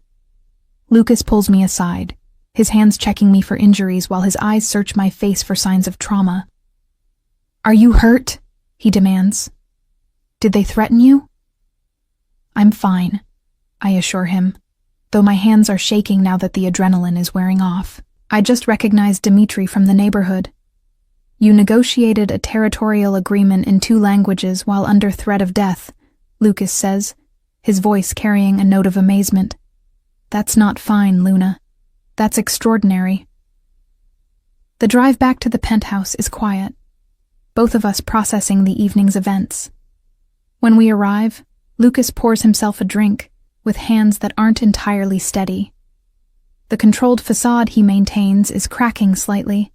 S1: Lucas pulls me aside, his hands checking me for injuries while his eyes search my face for signs of trauma. Are you hurt? He demands. Did they threaten you? I'm fine, I assure him, though my hands are shaking now that the adrenaline is wearing off. I just recognized Dmitri from the neighborhood. You negotiated a territorial agreement in 2 languages while under threat of death, Lucas says, his voice carrying a note of amazement. That's not fine, Luna. That's extraordinary. The drive back to the penthouse is quiet, both of us processing the evening's events. When we arrive, Lucas pours himself a drink, with hands that aren't entirely steady. The controlled facade he maintains is cracking slightly,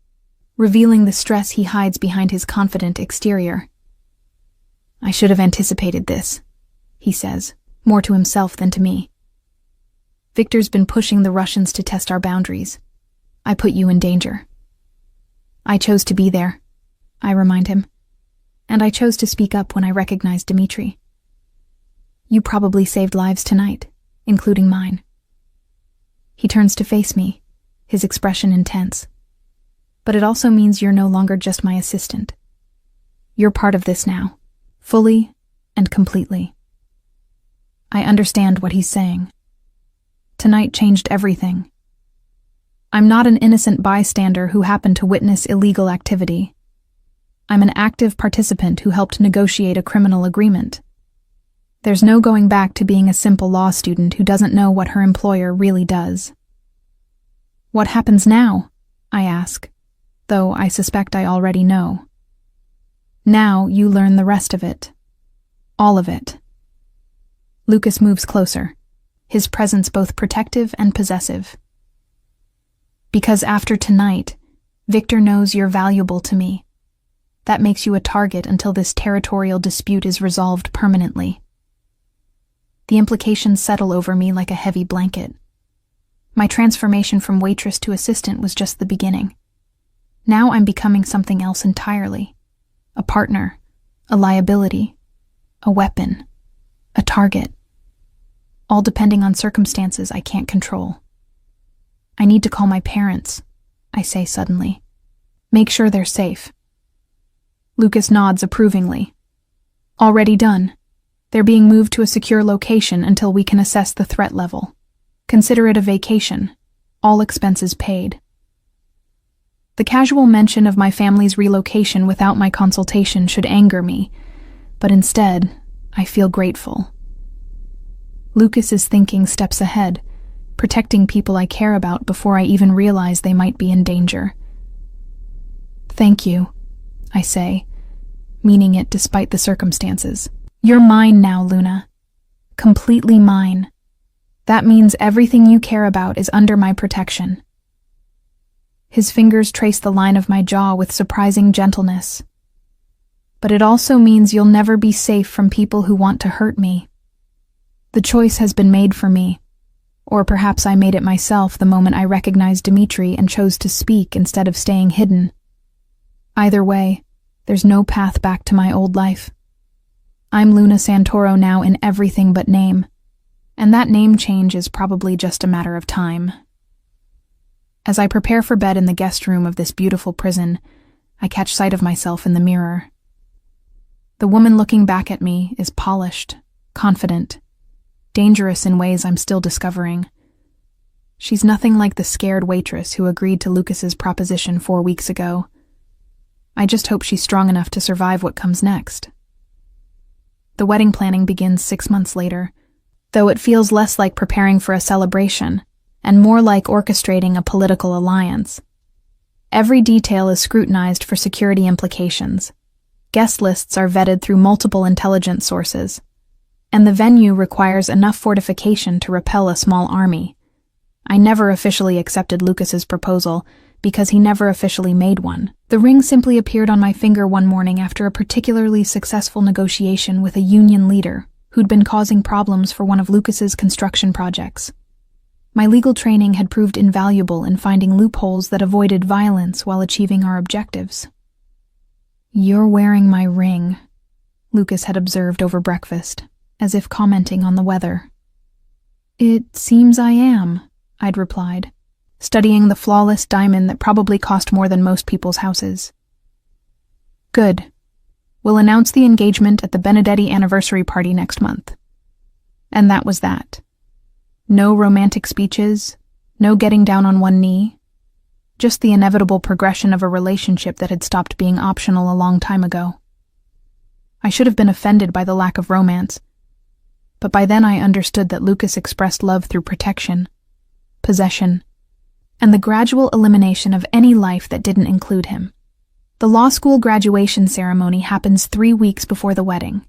S1: revealing the stress he hides behind his confident exterior. I should have anticipated this, he says, more to himself than to me. Victor's been pushing the Russians to test our boundaries. I put you in danger. I chose to be there, I remind him, and I chose to speak up when I recognized Dmitri. You probably saved lives tonight, including mine. He turns to face me, his expression intense. But it also means you're no longer just my assistant. You're part of this now, fully and completely. I understand what he's saying. Tonight changed everything. I'm not an innocent bystander who happened to witness illegal activity. I'm an active participant who helped negotiate a criminal agreement. There's no going back to being a simple law student who doesn't know what her employer really does. What happens now? I ask, though I suspect I already know. Now you learn the rest of it. All of it. Lucas moves closer, his presence both protective and possessive. Because after tonight, Victor knows you're valuable to me. That makes you a target until this territorial dispute is resolved permanently. The implications settle over me like a heavy blanket. My transformation from waitress to assistant was just the beginning. Now I'm becoming something else entirely. A partner, a liability, a weapon, a target. All depending on circumstances I can't control. I need to call my parents, I say suddenly. Make sure they're safe. Lucas nods approvingly. Already done. They're being moved to a secure location until we can assess the threat level. Consider it a vacation. All expenses paid. The casual mention of my family's relocation without my consultation should anger me, but instead, I feel grateful. Lucas is thinking steps ahead, protecting people I care about before I even realize they might be in danger. Thank you, I say, meaning it despite the circumstances. You're mine now, Luna. Completely mine. That means everything you care about is under my protection. His fingers trace the line of my jaw with surprising gentleness. But it also means you'll never be safe from people who want to hurt me. The choice has been made for me. Or perhaps I made it myself the moment I recognized Dmitri and chose to speak instead of staying hidden. Either way, there's no path back to my old life. I'm Luna Santoro now in everything but name, and that name change is probably just a matter of time. As I prepare for bed in the guest room of this beautiful prison, I catch sight of myself in the mirror. The woman looking back at me is polished, confident, dangerous in ways I'm still discovering. She's nothing like the scared waitress who agreed to Lucas's proposition 4 weeks ago. I just hope she's strong enough to survive what comes next. The wedding planning begins 6 months later, though it feels less like preparing for a celebration and more like orchestrating a political alliance. Every detail is scrutinized for security implications. Guest lists are vetted through multiple intelligence sources, and the venue requires enough fortification to repel a small army. I never officially accepted Lucas's proposal because he never officially made one. The ring simply appeared on my finger one morning after a particularly successful negotiation with a union leader who'd been causing problems for one of Lucas's construction projects. My legal training had proved invaluable in finding loopholes that avoided violence while achieving our objectives. "You're wearing my ring," Lucas had observed over breakfast, as if commenting on the weather. "It seems I am," I'd replied, studying the flawless diamond that probably cost more than most people's houses. "Good. We'll announce the engagement at the Benedetti anniversary party next month." And that was that. No romantic speeches, no getting down on one knee, just the inevitable progression of a relationship that had stopped being optional a long time ago. I should have been offended by the lack of romance, but by then I understood that Lucas expressed love through protection, possession, and the gradual elimination of any life that didn't include him. The law school graduation ceremony happens 3 weeks before the wedding.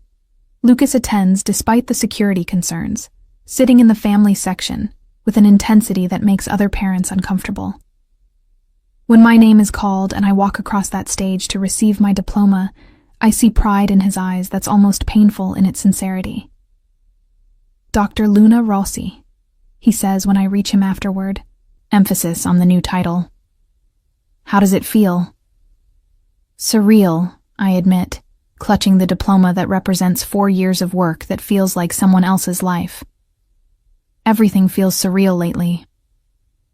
S1: Lucas attends despite the security concerns, sitting in the family section with an intensity that makes other parents uncomfortable. When my name is called and I walk across that stage to receive my diploma, I see pride in his eyes that's almost painful in its sincerity. Dr. Luna Rossi, he says when I reach him afterward, emphasis on the new title. How does it feel? Surreal, I admit, clutching the diploma that represents 4 years of work that feels like someone else's life. Everything feels surreal lately.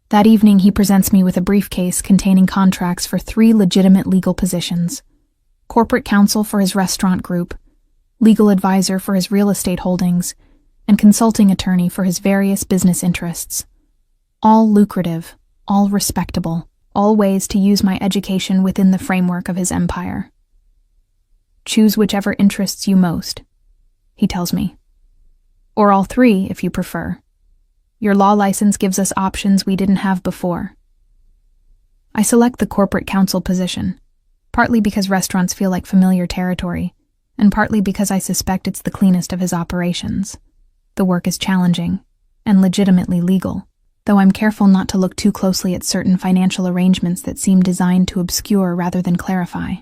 S1: That evening, he presents me with a briefcase containing contracts for 3 legitimate legal positions: corporate counsel for his restaurant group, legal advisor for his real estate holdings, and consulting attorney for his various business interests. All lucrative, all respectable, all ways to use my education within the framework of his empire. Choose whichever interests you most, he tells me. Or all 3, if you prefer. Your law license gives us options we didn't have before. I select the corporate counsel position, partly because restaurants feel like familiar territory, and partly because I suspect it's the cleanest of his operations. The work is challenging, and legitimately legal, though I'm careful not to look too closely at certain financial arrangements that seem designed to obscure rather than clarify.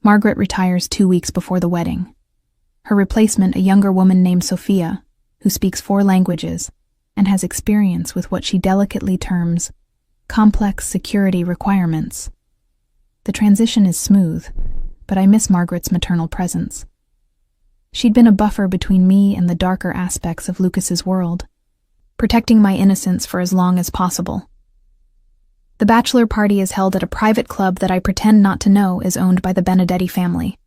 S1: Margaret retires 2 weeks before the wedding. Her replacement, a younger woman named Sophia, who speaks 4 languages and has experience with what she delicately terms complex security requirements. The transition is smooth, but I miss Margaret's maternal presence. She'd been a buffer between me and the darker aspects of Lucas's world, protecting my innocence for as long as possible. The bachelor party is held at a private club that I pretend not to know is owned by the Benedetti family.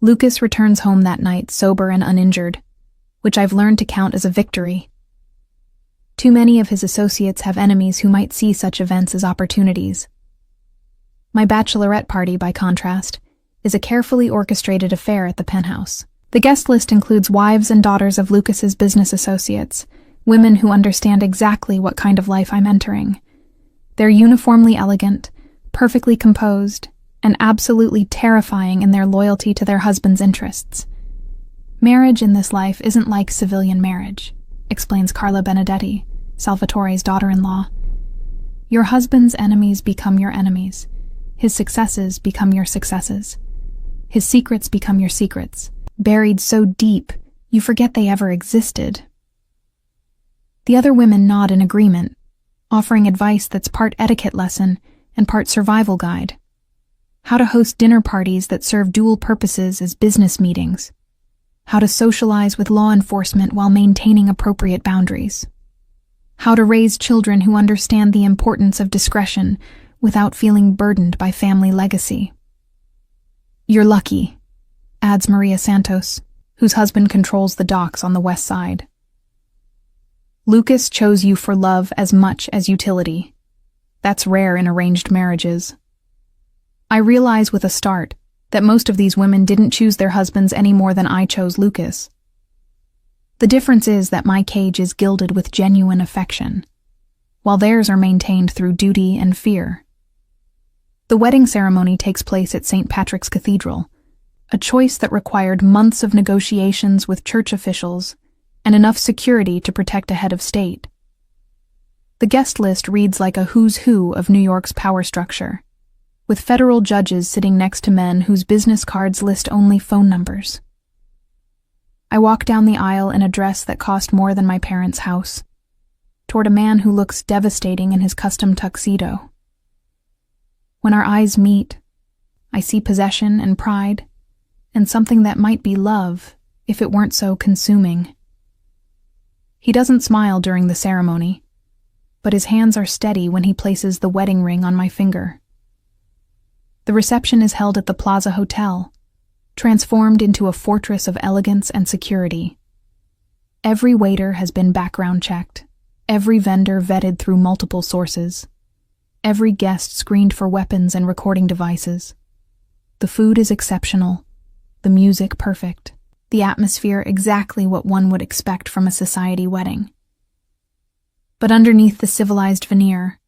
S1: Lucas returns home that night sober and uninjured, which I've learned to count as a victory. Too many of his associates have enemies who might see such events as opportunities. My bachelorette party, by contrast, is a carefully orchestrated affair at the penthouse. The guest list includes wives and daughters of Lucas's business associates, women who understand exactly what kind of life I'm entering. They're uniformly elegant, perfectly composed, and absolutely terrifying in their loyalty to their husband's interests. Marriage in this life isn't like civilian marriage, explains Carla Benedetti, Salvatore's daughter-in-law. Your husband's enemies become your enemies. His successes become your successes. His secrets become your secrets, buried so deep you forget they ever existed. The other women nod in agreement, offering advice that's part etiquette lesson and part survival guide. How to host dinner parties that serve dual purposes as business meetings. How to socialize with law enforcement while maintaining appropriate boundaries. How to raise children who understand the importance of discretion without feeling burdened by family legacy. You're lucky, adds Maria Santos, whose husband controls the docks on the west side. Lucas chose you for love as much as utility. That's rare in arranged marriages. I realize with a start that most of these women didn't choose their husbands any more than I chose Lucas. The difference is that my cage is gilded with genuine affection, while theirs are maintained through duty and fear. The wedding ceremony takes place at St. Patrick's Cathedral, a choice that required months of negotiations with church officials and enough security to protect a head of state. The guest list reads like a who's who of New York's power structure, with federal judges sitting next to men whose business cards list only phone numbers. I walk down the aisle in a dress that cost more than my parents' house, toward a man who looks devastating in his custom tuxedo. When our eyes meet, I see possession and pride, and something that might be love if it weren't so consuming. He doesn't smile during the ceremony, but his hands are steady when he places the wedding ring on my finger. The reception is held at the Plaza Hotel, transformed into a fortress of elegance and security. Every waiter has been background checked, every vendor vetted through multiple sources, every guest screened for weapons and recording devices. The food is exceptional, the music perfect, the atmosphere exactly what one would expect from a society wedding. But underneath the civilized veneer,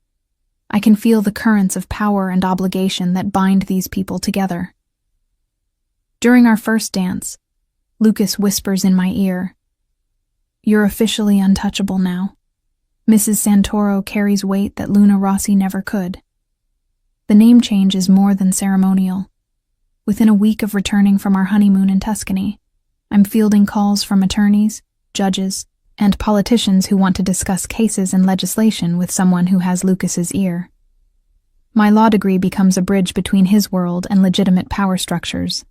S1: I can feel the currents of power and obligation that bind these people together. During our first dance, Lucas whispers in my ear, "You're officially untouchable now. Mrs. Santoro carries weight that Luna Rossi never could." The name change is more than ceremonial. Within a week of returning from our honeymoon in Tuscany, I'm fielding calls from attorneys, judges, and politicians who want to discuss cases and legislation with someone who has Lucas's ear. My law degree becomes a bridge between his world and legitimate power structures,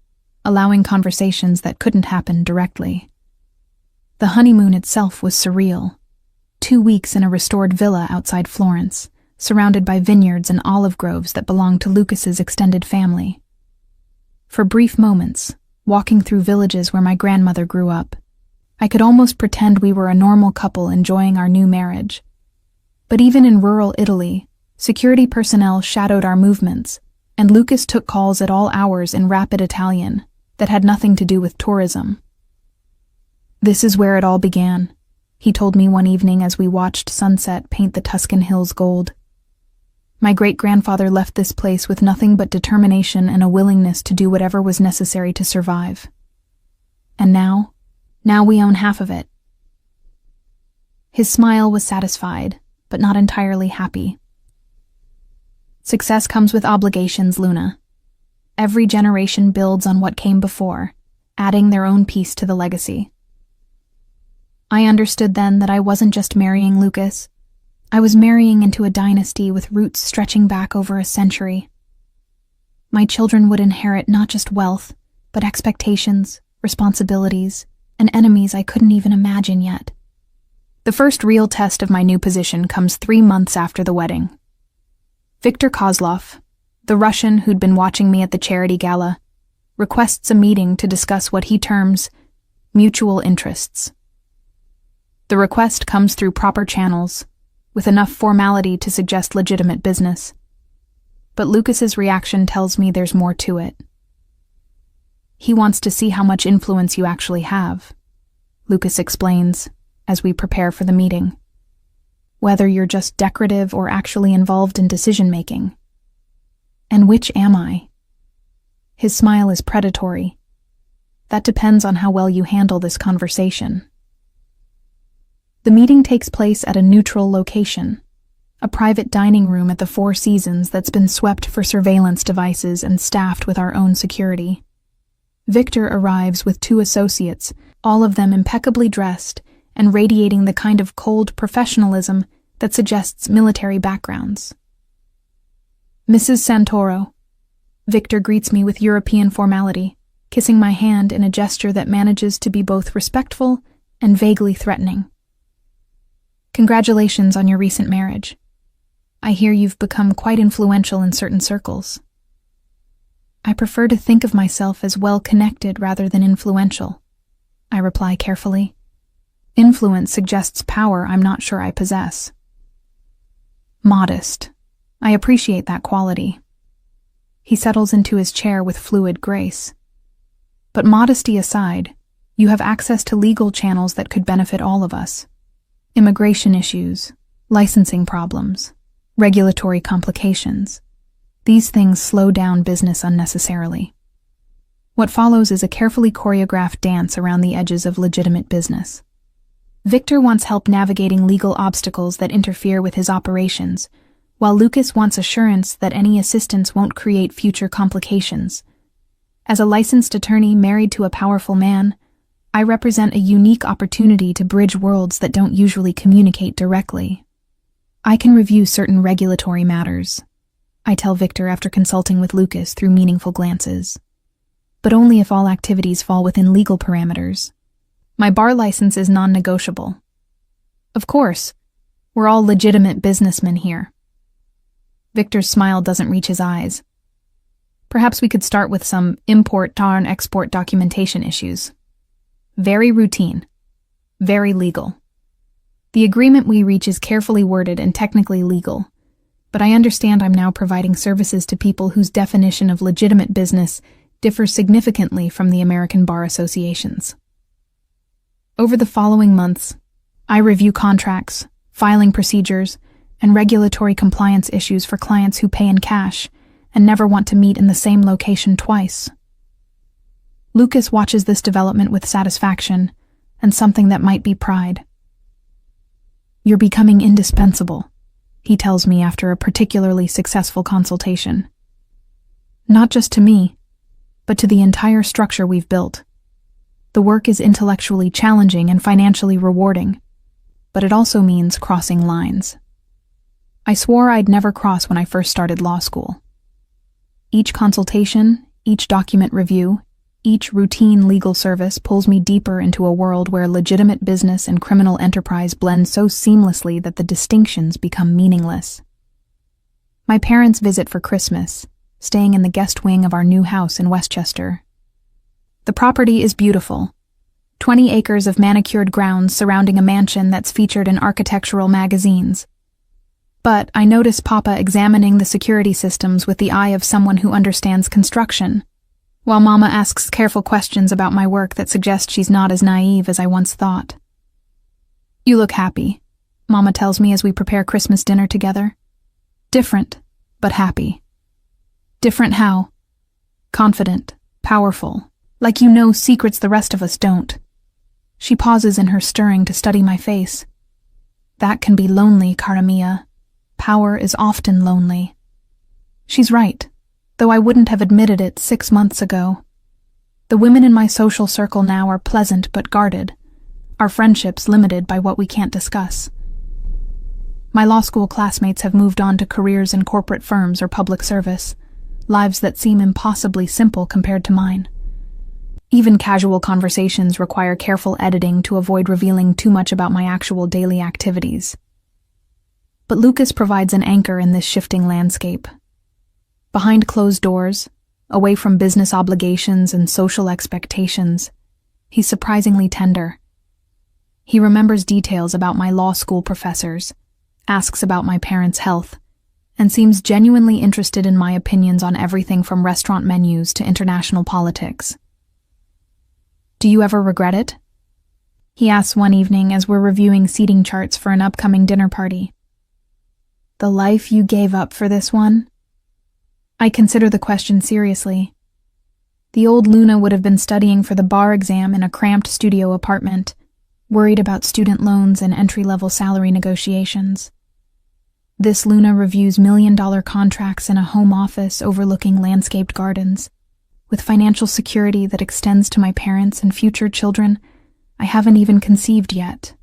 S1: allowing conversations that couldn't happen directly. The honeymoon itself was surreal. 2 weeks in a restored villa outside Florence, surrounded by vineyards and olive groves that belonged to Lucas's extended family. For brief moments, walking through villages where my grandmother grew up, I could almost pretend we were a normal couple enjoying our new marriage. But even in rural Italy, security personnel shadowed our movements, and Lucas took calls at all hours in rapid Italian that had nothing to do with tourism. "This is where it all began," he told me one evening as we watched sunset paint the Tuscan hills gold. "My great-grandfather left this place with nothing but determination and a willingness to do whatever was necessary to survive. And now we own half of it." His smile was satisfied, but not entirely happy. "Success comes with obligations, Luna. Every generation builds on what came before, adding their own piece to the legacy." I understood then that I wasn't just marrying Lucas. I was marrying into a dynasty with roots stretching back over a century. My children would inherit not just wealth, but expectations, responsibilities, and enemies I couldn't even imagine yet. The first real test of my new position comes 3 months after the wedding. Viktor Kozlov, the Russian who'd been watching me at the charity gala, requests a meeting to discuss what he terms mutual interests. The request comes through proper channels, with enough formality to suggest legitimate business. But Lucas's reaction tells me there's more to it. "He wants to see how much influence you actually have," Lucas explains as we prepare for the meeting. "Whether you're just decorative or actually involved in decision-making. And which am I?" His smile is predatory. "That depends on how well you handle this conversation." The meeting takes place at a neutral location, a private dining room at the Four Seasons that's been swept for surveillance devices and staffed with our own security. Victor arrives with 2 associates, all of them impeccably dressed and radiating the kind of cold professionalism that suggests military backgrounds. "Mrs. Santoro," Victor greets me with European formality, kissing my hand in a gesture that manages to be both respectful and vaguely threatening. "Congratulations on your recent marriage. I hear you've become quite influential in certain circles." "I prefer to think of myself as well-connected rather than influential," I reply carefully. "Influence suggests power I'm not sure I possess." "Modest. I appreciate that quality." He settles into his chair with fluid grace. "But modesty aside, you have access to legal channels that could benefit all of us. Immigration issues, licensing problems, regulatory complications. These things slow down business unnecessarily. What follows is a carefully choreographed dance around the edges of legitimate business. Victor wants help navigating legal obstacles that interfere with his operations, while Lucas wants assurance that any assistance won't create future complications. As a licensed attorney married to a powerful man, I represent a unique opportunity to bridge worlds that don't usually communicate directly. "I can review certain regulatory matters," I tell Victor after consulting with Lucas through meaningful glances. "But only if all activities fall within legal parameters. My bar license is non-negotiable. Of course, we're all legitimate businessmen here." Victor's smile doesn't reach his eyes. "Perhaps we could start with some import-export documentation issues. Very routine. Very legal. The agreement we reach is carefully worded and technically legal, but I understand I'm now providing services to people whose definition of legitimate business differs significantly from the American Bar Association's." Over the following months, I review contracts, filing procedures, and regulatory compliance issues for clients who pay in cash and never want to meet in the same location twice. Lucas watches this development with satisfaction and something that might be pride. "You're becoming indispensable," he tells me after a particularly successful consultation. "Not just to me, but to the entire structure we've built. The work is intellectually challenging and financially rewarding, but it also means crossing lines. I swore I'd never cross when I first started law school. Each consultation, each document review, each routine legal service pulls me deeper into a world where legitimate business and criminal enterprise blend so seamlessly that the distinctions become meaningless. My parents visit for Christmas, staying in the guest wing of our new house in Westchester. The property is beautiful. 20 acres of manicured grounds surrounding a mansion that's featured in architectural magazines. But I notice Papa examining the security systems with the eye of someone who understands construction, while Mama asks careful questions about my work that suggest she's not as naive as I once thought. "You look happy," Mama tells me as we prepare Christmas dinner together. Different, but happy. Different how? Confident, powerful, like you know secrets the rest of us don't. She pauses in her stirring to study my face. That can be lonely, cara mia. Power is often lonely. She's right, though I wouldn't have admitted it 6 months ago. The women in my social circle now are pleasant but guarded, our friendships limited by what we can't discuss. My law school classmates have moved on to careers in corporate firms or public service, lives that seem impossibly simple compared to mine. Even casual conversations require careful editing to avoid revealing too much about my actual daily activities. But Lucas provides an anchor in this shifting landscape. Behind closed doors, away from business obligations and social expectations, he's surprisingly tender. He remembers details about my law school professors, asks about my parents' health, and seems genuinely interested in my opinions on everything from restaurant menus to international politics. "Do you ever regret it?" he asks one evening as we're reviewing seating charts for an upcoming dinner party. "The life you gave up for this one?" I consider the question seriously. The old Luna would have been studying for the bar exam in a cramped studio apartment, worried about student loans and entry-level salary negotiations. This Luna reviews million-dollar contracts in a home office overlooking landscaped gardens, with financial security that extends to my parents and future children I haven't even conceived yet.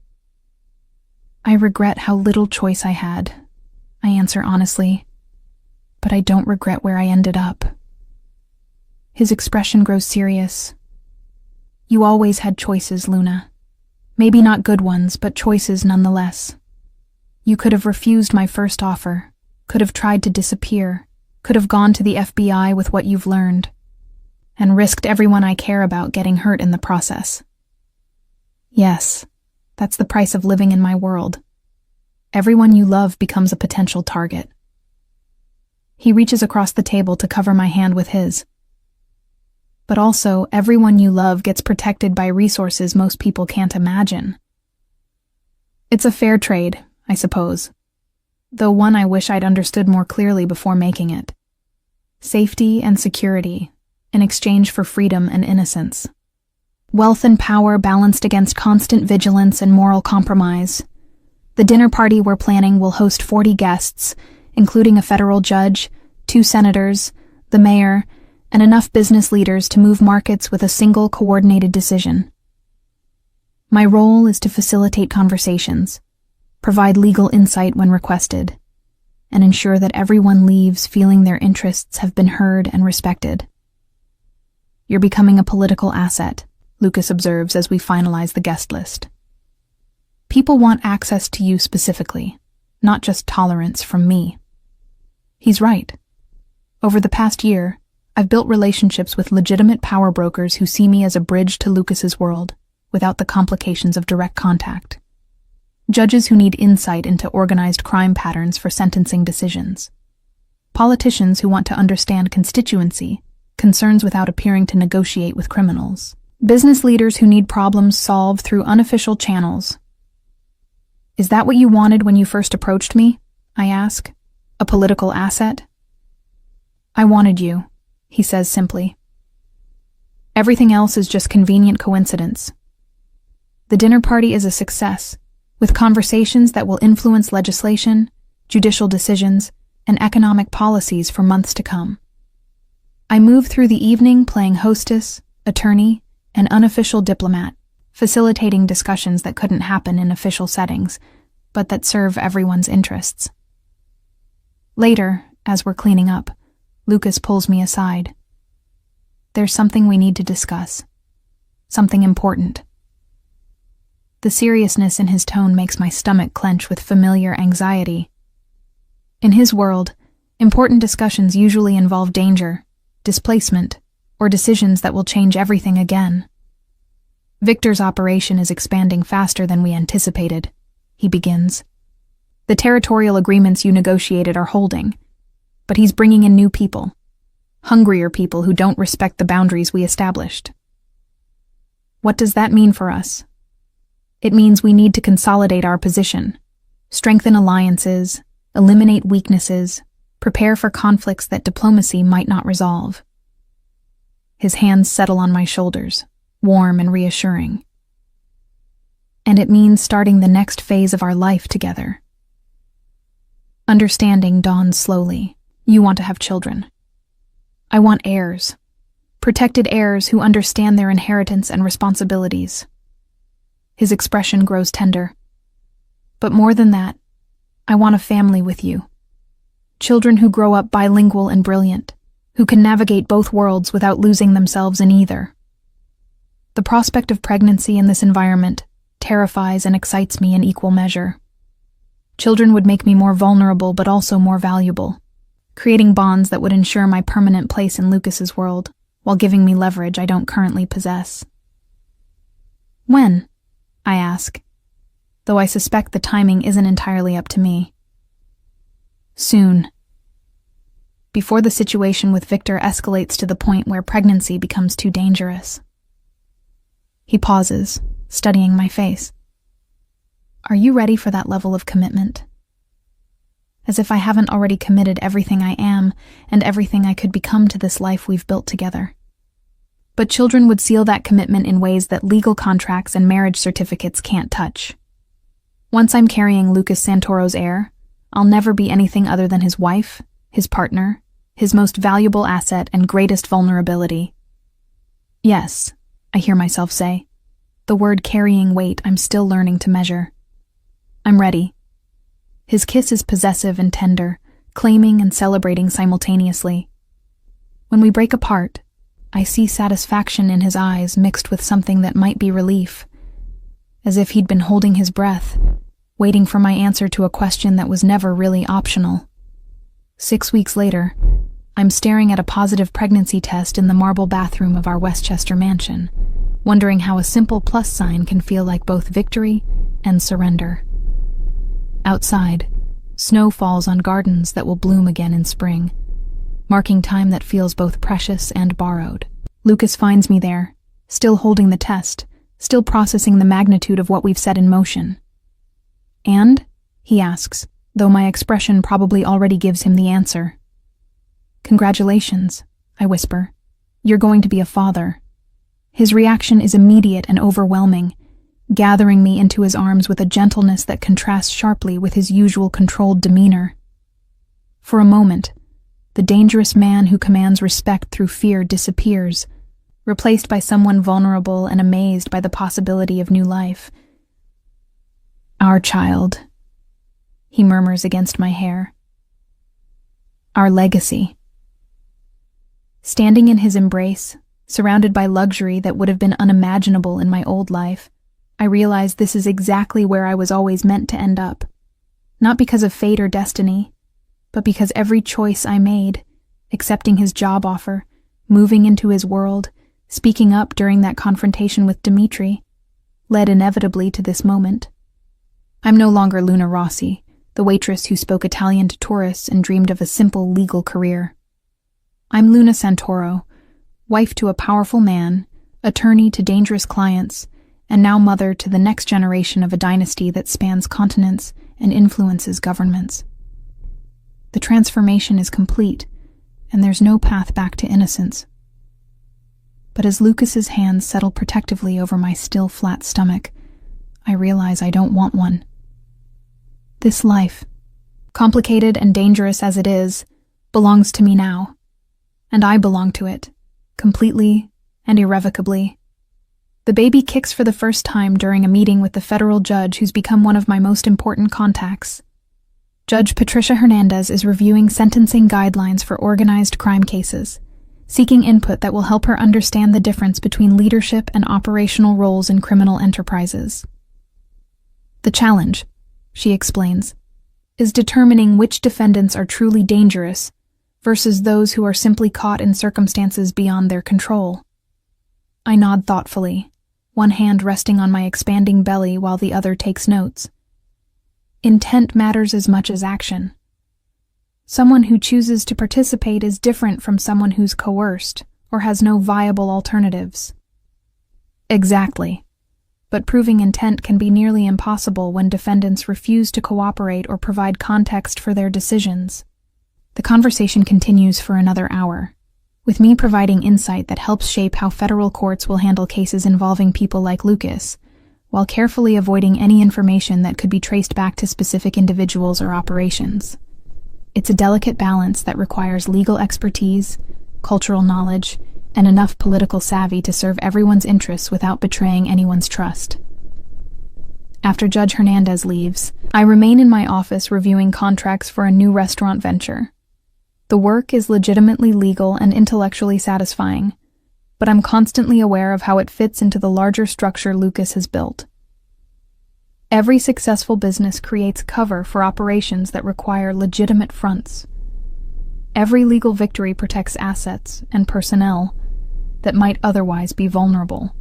S1: I regret how little choice I had, I answer honestly, but I don't regret where I ended up. His expression grows serious. "You always had choices, Luna. Maybe not good ones, but choices nonetheless. You could have refused my first offer, could have tried to disappear, could have gone to the FBI with what you've learned, and risked everyone I care about getting hurt in the process. Yes, that's the price of living in my world. Everyone you love becomes a potential target." He reaches across the table to cover my hand with his. But also, everyone you love gets protected by resources most people can't imagine. It's a fair trade, I suppose, though one I wish I'd understood more clearly before making it. Safety and security, in exchange for freedom and innocence. Wealth and power balanced against constant vigilance and moral compromise. The dinner party we're planning will host 40 guests, including a federal judge, 2 senators, the mayor, and enough business leaders to move markets with a single coordinated decision. My role is to facilitate conversations, provide legal insight when requested, and ensure that everyone leaves feeling their interests have been heard and respected. "You're becoming a political asset," Lucas observes as we finalize the guest list. "People want access to you specifically, not just tolerance from me." He's right. Over the past year, I've built relationships with legitimate power brokers who see me as a bridge to Lucas's world, without the complications of direct contact. Judges who need insight into organized crime patterns for sentencing decisions. Politicians who want to understand constituency, concerns without appearing to negotiate with criminals. Business leaders who need problems solved through unofficial channels. "Is that what you wanted when you first approached me?" I ask. "A political asset?" "I wanted you," he says simply. "Everything else is just convenient coincidence." The dinner party is a success, with conversations that will influence legislation, judicial decisions, and economic policies for months to come. I move through the evening playing hostess, attorney, and unofficial diplomat, facilitating discussions that couldn't happen in official settings, but that serve everyone's interests. Later, as we're cleaning up, Lucas pulls me aside. There's something we need to discuss. Something important. The seriousness in his tone makes my stomach clench with familiar anxiety. In his world, important discussions usually involve danger, displacement, or decisions that will change everything again. Victor's operation is expanding faster than we anticipated, he begins. The territorial agreements you negotiated are holding, but he's bringing in new people, hungrier people who don't respect the boundaries we established. What does that mean for us? It means we need to consolidate our position, strengthen alliances, eliminate weaknesses, prepare for conflicts that diplomacy might not resolve. His hands settle on my shoulders, warm and reassuring. And it means starting the next phase of our life together. Understanding dawns slowly. You want to have children. I want heirs. Protected heirs who understand their inheritance and responsibilities. His expression grows tender. But more than that, I want a family with you. Children who grow up bilingual and brilliant, who can navigate both worlds without losing themselves in either. The prospect of pregnancy in this environment terrifies and excites me in equal measure. Children would make me more vulnerable but also more valuable, creating bonds that would ensure my permanent place in Lucas's world, while giving me leverage I don't currently possess. When? I ask, though I suspect the timing isn't entirely up to me. Soon. Before the situation with Victor escalates to the point where pregnancy becomes too dangerous. He pauses, studying my face. Are you ready for that level of commitment? As if I haven't already committed everything I am and everything I could become to this life we've built together. But children would seal that commitment in ways that legal contracts and marriage certificates can't touch. Once I'm carrying Lucas Santoro's heir, I'll never be anything other than his wife, his partner, his most valuable asset and greatest vulnerability. Yes, I hear myself say, the word carrying weight I'm still learning to measure. I'm ready. His kiss is possessive and tender, claiming and celebrating simultaneously. When we break apart, I see satisfaction in his eyes mixed with something that might be relief, as if he'd been holding his breath, waiting for my answer to a question that was never really optional. 6 weeks later, I'm staring at a positive pregnancy test in the marble bathroom of our Westchester mansion, wondering how a simple plus sign can feel like both victory and surrender. Outside, snow falls on gardens that will bloom again in spring, marking time that feels both precious and borrowed. Lucas finds me there, still holding the test, still processing the magnitude of what we've set in motion. And? He asks, though my expression probably already gives him the answer. Congratulations, I whisper. You're going to be a father. His reaction is immediate and overwhelming, gathering me into his arms with a gentleness that contrasts sharply with his usual controlled demeanor. For a moment, the dangerous man who commands respect through fear disappears, replaced by someone vulnerable and amazed by the possibility of new life. Our child, he murmurs against my hair. Our legacy. Standing in his embrace, surrounded by luxury that would have been unimaginable in my old life, I realize this is exactly where I was always meant to end up. Not because of fate or destiny, but because every choice I made, accepting his job offer, moving into his world, speaking up during that confrontation with Dimitri, led inevitably to this moment. I'm no longer Luna Rossi, the waitress who spoke Italian to tourists and dreamed of a simple legal career. I'm Luna Santoro, wife to a powerful man, attorney to dangerous clients, and now mother to the next generation of a dynasty that spans continents and influences governments. The transformation is complete, and there's no path back to innocence. But as Lucas's hands settle protectively over my still flat stomach, I realize I don't want one. This life, complicated and dangerous as it is, belongs to me now. and I belong to it, completely and irrevocably. The baby kicks for the first time during a meeting with the federal judge who's become one of my most important contacts. Judge Patricia Hernandez is reviewing sentencing guidelines for organized crime cases, seeking input that will help her understand the difference between leadership and operational roles in criminal enterprises. The challenge, she explains, is determining which defendants are truly dangerous versus those who are simply caught in circumstances beyond their control. I nod thoughtfully, one hand resting on my expanding belly while the other takes notes. Intent matters as much as action. Someone who chooses to participate is different from someone who's coerced or has no viable alternatives. Exactly. But proving intent can be nearly impossible when defendants refuse to cooperate or provide context for their decisions. The conversation continues for another hour, with me providing insight that helps shape how federal courts will handle cases involving people like Lucas, while carefully avoiding any information that could be traced back to specific individuals or operations. It's a delicate balance that requires legal expertise, cultural knowledge, and enough political savvy to serve everyone's interests without betraying anyone's trust. After Judge Hernandez leaves, I remain in my office reviewing contracts for a new restaurant venture. The work is legitimately legal and intellectually satisfying, but I'm constantly aware of how it fits into the larger structure Lucas has built. Every successful business creates cover for operations that require legitimate fronts. Every legal victory protects assets and personnel that might otherwise be vulnerable.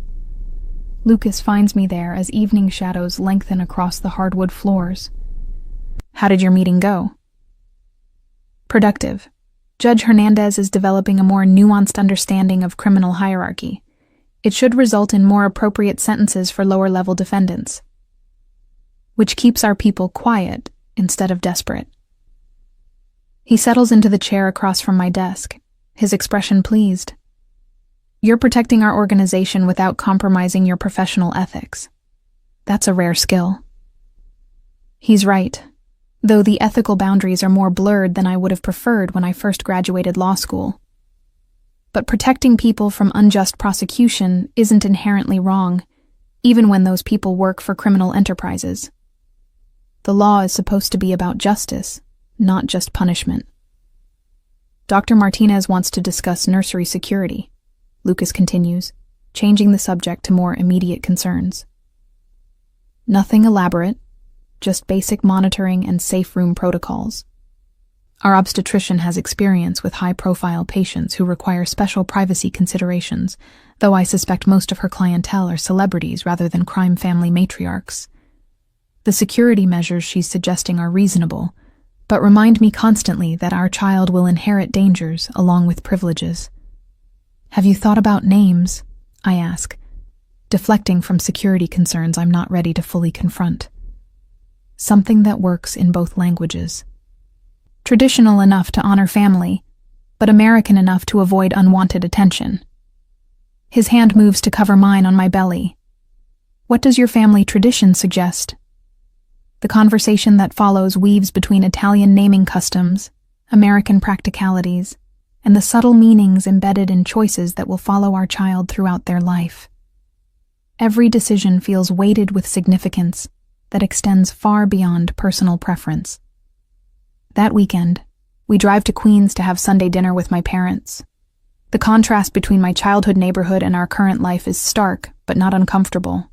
S1: Lucas finds me there as evening shadows lengthen across the hardwood floors. How did your meeting go? Productive. Judge Hernandez is developing a more nuanced understanding of criminal hierarchy. It should result in more appropriate sentences for lower-level defendants, which keeps our people quiet instead of desperate. He settles into the chair across from my desk, his expression pleased. You're protecting our organization without compromising your professional ethics. That's a rare skill. He's right, though the ethical boundaries are more blurred than I would have preferred when I first graduated law school. But protecting people from unjust prosecution isn't inherently wrong, even when those people work for criminal enterprises. The law is supposed to be about justice, not just punishment. Dr. Martinez wants to discuss nursery security, Lucas continues, changing the subject to more immediate concerns. Nothing elaborate, just basic monitoring and safe room protocols. Our obstetrician has experience with high-profile patients who require special privacy considerations, though I suspect most of her clientele are celebrities rather than crime family matriarchs. The security measures she's suggesting are reasonable, but remind me constantly that our child will inherit dangers along with privileges. Have you thought about names? I ask, deflecting from security concerns I'm not ready to fully confront. Something that works in both languages. Traditional enough to honor family, but American enough to avoid unwanted attention. His hand moves to cover mine on my belly. What does your family tradition suggest? The conversation that follows weaves between Italian naming customs, American practicalities, and the subtle meanings embedded in choices that will follow our child throughout their life. Every decision feels weighted with significance that extends far beyond personal preference. That weekend, we drive to Queens to have Sunday dinner with my parents. The contrast between my childhood neighborhood and our current life is stark, but not uncomfortable.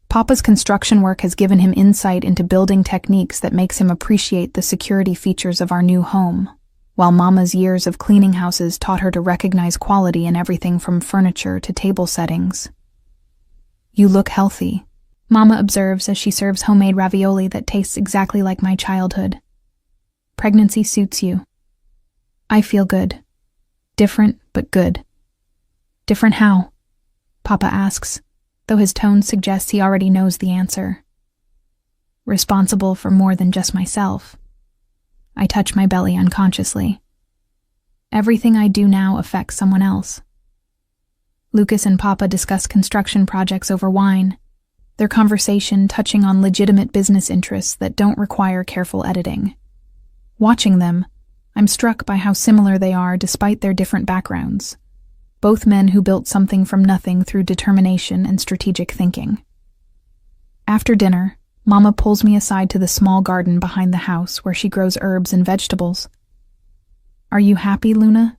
S1: Papa's construction work has given him insight into building techniques that makes him appreciate the security features of our new home, while Mama's years of cleaning houses taught her to recognize quality in everything from furniture to table settings. You look healthy, Mama observes as she serves homemade ravioli that tastes exactly like my childhood. Pregnancy suits you. I feel good. Different, but good. Different how? Papa asks, though his tone suggests he already knows the answer. Responsible for more than just myself. I touch my belly unconsciously. Everything I do now affects someone else. Lucas and Papa discuss construction projects over wine, their conversation touching on legitimate business interests that don't require careful editing. Watching them, I'm struck by how similar they are despite their different backgrounds. Both men who built something from nothing through determination and strategic thinking. After dinner, Mama pulls me aside to the small garden behind the house where she grows herbs and vegetables. Are you happy, Luna?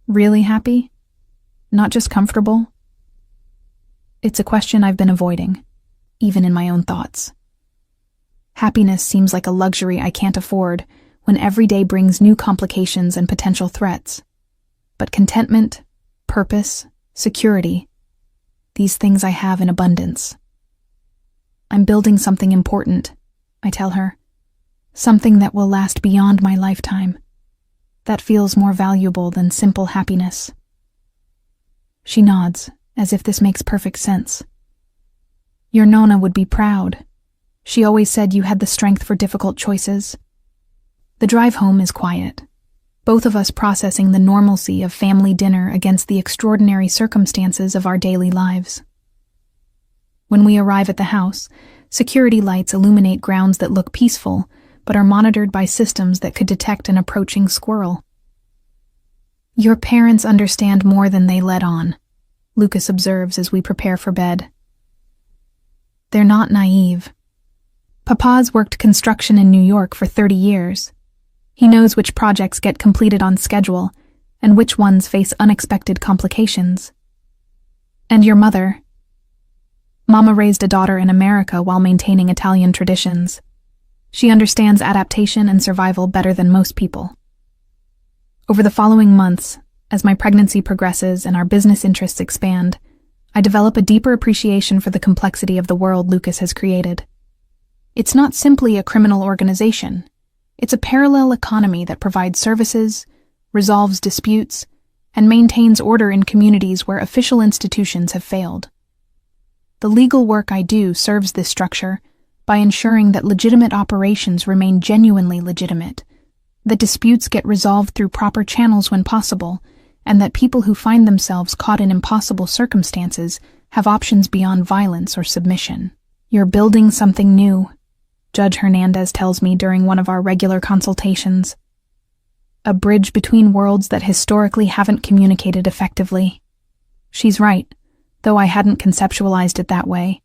S1: Really happy? Not just comfortable? It's a question I've been avoiding, even in my own thoughts. Happiness seems like a luxury I can't afford when every day brings new complications and potential threats. But contentment, purpose, security, these things I have in abundance. I'm building something important, I tell her. Something that will last beyond my lifetime. That feels more valuable than simple happiness. She nods, as if this makes perfect sense. Your Nonna would be proud. She always said you had the strength for difficult choices. The drive home is quiet, both of us processing the normalcy of family dinner against the extraordinary circumstances of our daily lives. When we arrive at the house, security lights illuminate grounds that look peaceful, but are monitored by systems that could detect an approaching squirrel. Your parents understand more than they let on, Lucas observes as we prepare for bed. They're not naive. Papa's worked construction in New York for 30 years. He knows which projects get completed on schedule and which ones face unexpected complications. And your mother? Mama raised a daughter in America while maintaining Italian traditions. She understands adaptation and survival better than most people. Over the following months, as my pregnancy progresses and our business interests expand, I develop a deeper appreciation for the complexity of the world Lucas has created. It's not simply a criminal organization. It's a parallel economy that provides services, resolves disputes, and maintains order in communities where official institutions have failed. The legal work I do serves this structure by ensuring that legitimate operations remain genuinely legitimate, that disputes get resolved through proper channels when possible, and that people who find themselves caught in impossible circumstances have options beyond violence or submission. You're building something new, Judge Hernandez tells me during one of our regular consultations. A bridge between worlds that historically haven't communicated effectively. She's right. Though I hadn't conceptualized it that way,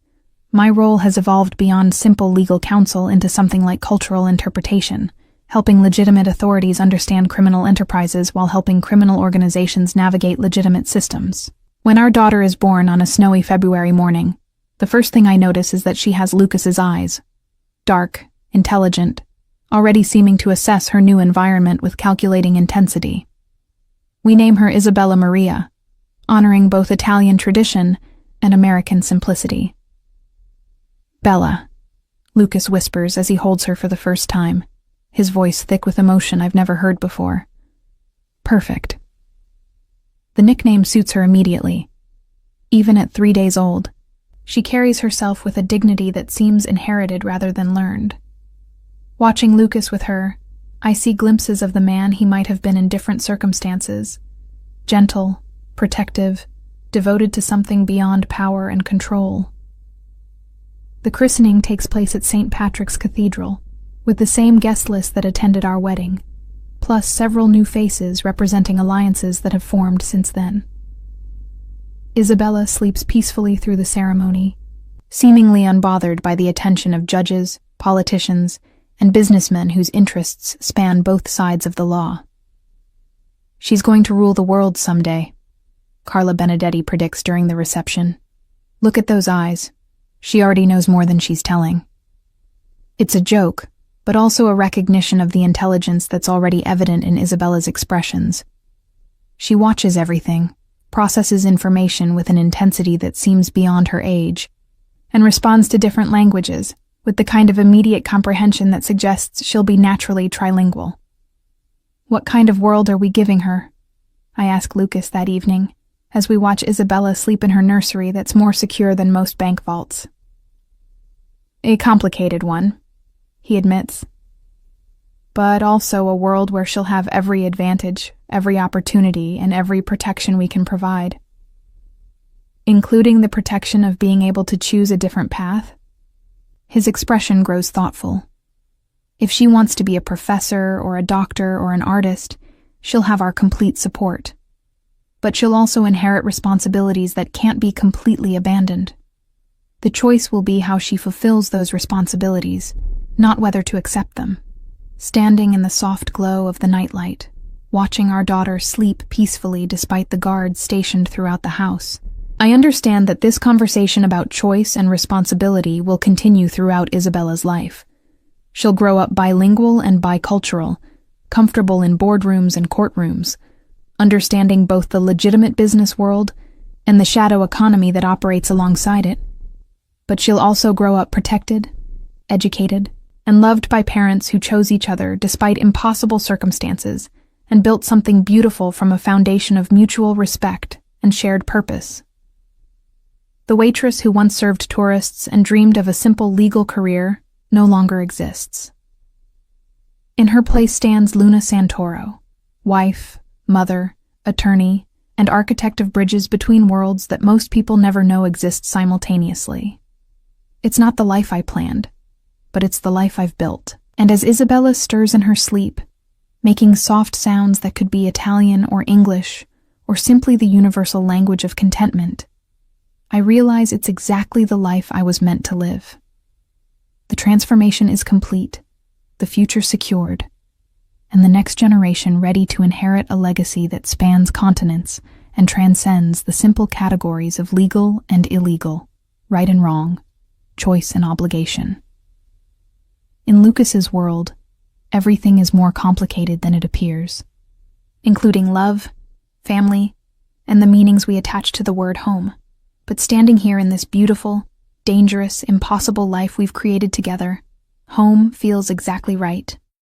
S1: my role has evolved beyond simple legal counsel into something like cultural interpretation, helping legitimate authorities understand criminal enterprises while helping criminal organizations navigate legitimate systems. When our daughter is born on a snowy February morning, the first thing I notice is that she has Lucas's eyes. Dark, intelligent, already seeming to assess her new environment with calculating intensity. We name her Isabella Maria, honoring both Italian tradition and American simplicity. Bella, Lucas whispers as he holds her for the first time, his voice thick with emotion I've never heard before. Perfect. The nickname suits her immediately. Even at 3 days old, she carries herself with a dignity that seems inherited rather than learned. Watching Lucas with her, I see glimpses of the man he might have been in different circumstances. Gentle, protective, devoted to something beyond power and control. The christening takes place at St. Patrick's Cathedral, with the same guest list that attended our wedding, plus several new faces representing alliances that have formed since then. Isabella sleeps peacefully through the ceremony, seemingly unbothered by the attention of judges, politicians, and businessmen whose interests span both sides of the law. She's going to rule the world someday, Carla Benedetti predicts during the reception. Look at those eyes. She already knows more than she's telling. It's a joke, but also a recognition of the intelligence that's already evident in Isabella's expressions. She watches everything, processes information with an intensity that seems beyond her age, and responds to different languages with the kind of immediate comprehension that suggests she'll be naturally trilingual. What kind of world are we giving her? I ask Lucas that evening, as we watch Isabella sleep in her nursery that's more secure than most bank vaults. A complicated one, he admits. But also a world where she'll have every advantage, every opportunity, and every protection we can provide. Including the protection of being able to choose a different path. His expression grows thoughtful. If she wants to be a professor or a doctor or an artist, she'll have our complete support. But she'll also inherit responsibilities that can't be completely abandoned. The choice will be how she fulfills those responsibilities, not whether to accept them. Standing in the soft glow of the nightlight, watching our daughter sleep peacefully despite the guards stationed throughout the house, I understand that this conversation about choice and responsibility will continue throughout Isabella's life. She'll grow up bilingual and bicultural, comfortable in boardrooms and courtrooms, understanding both the legitimate business world and the shadow economy that operates alongside it. But she'll also grow up protected, educated, and loved by parents who chose each other despite impossible circumstances and built something beautiful from a foundation of mutual respect and shared purpose. The waitress who once served tourists and dreamed of a simple legal career no longer exists. In her place stands Luna Santoro, wife, mother, attorney, and architect of bridges between worlds that most people never know exist simultaneously. It's not the life I planned, but it's the life I've built. And as Isabella stirs in her sleep, making soft sounds that could be Italian or English, or simply the universal language of contentment, I realize it's exactly the life I was meant to live. The transformation is complete, the future secured, and the next generation ready to inherit a legacy that spans continents and transcends the simple categories of legal and illegal, right and wrong, choice and obligation. In Lucas's world, everything is more complicated than it appears, including love, family, and the meanings we attach to the word home. But standing here in this beautiful, dangerous, impossible life we've created together, home feels exactly right.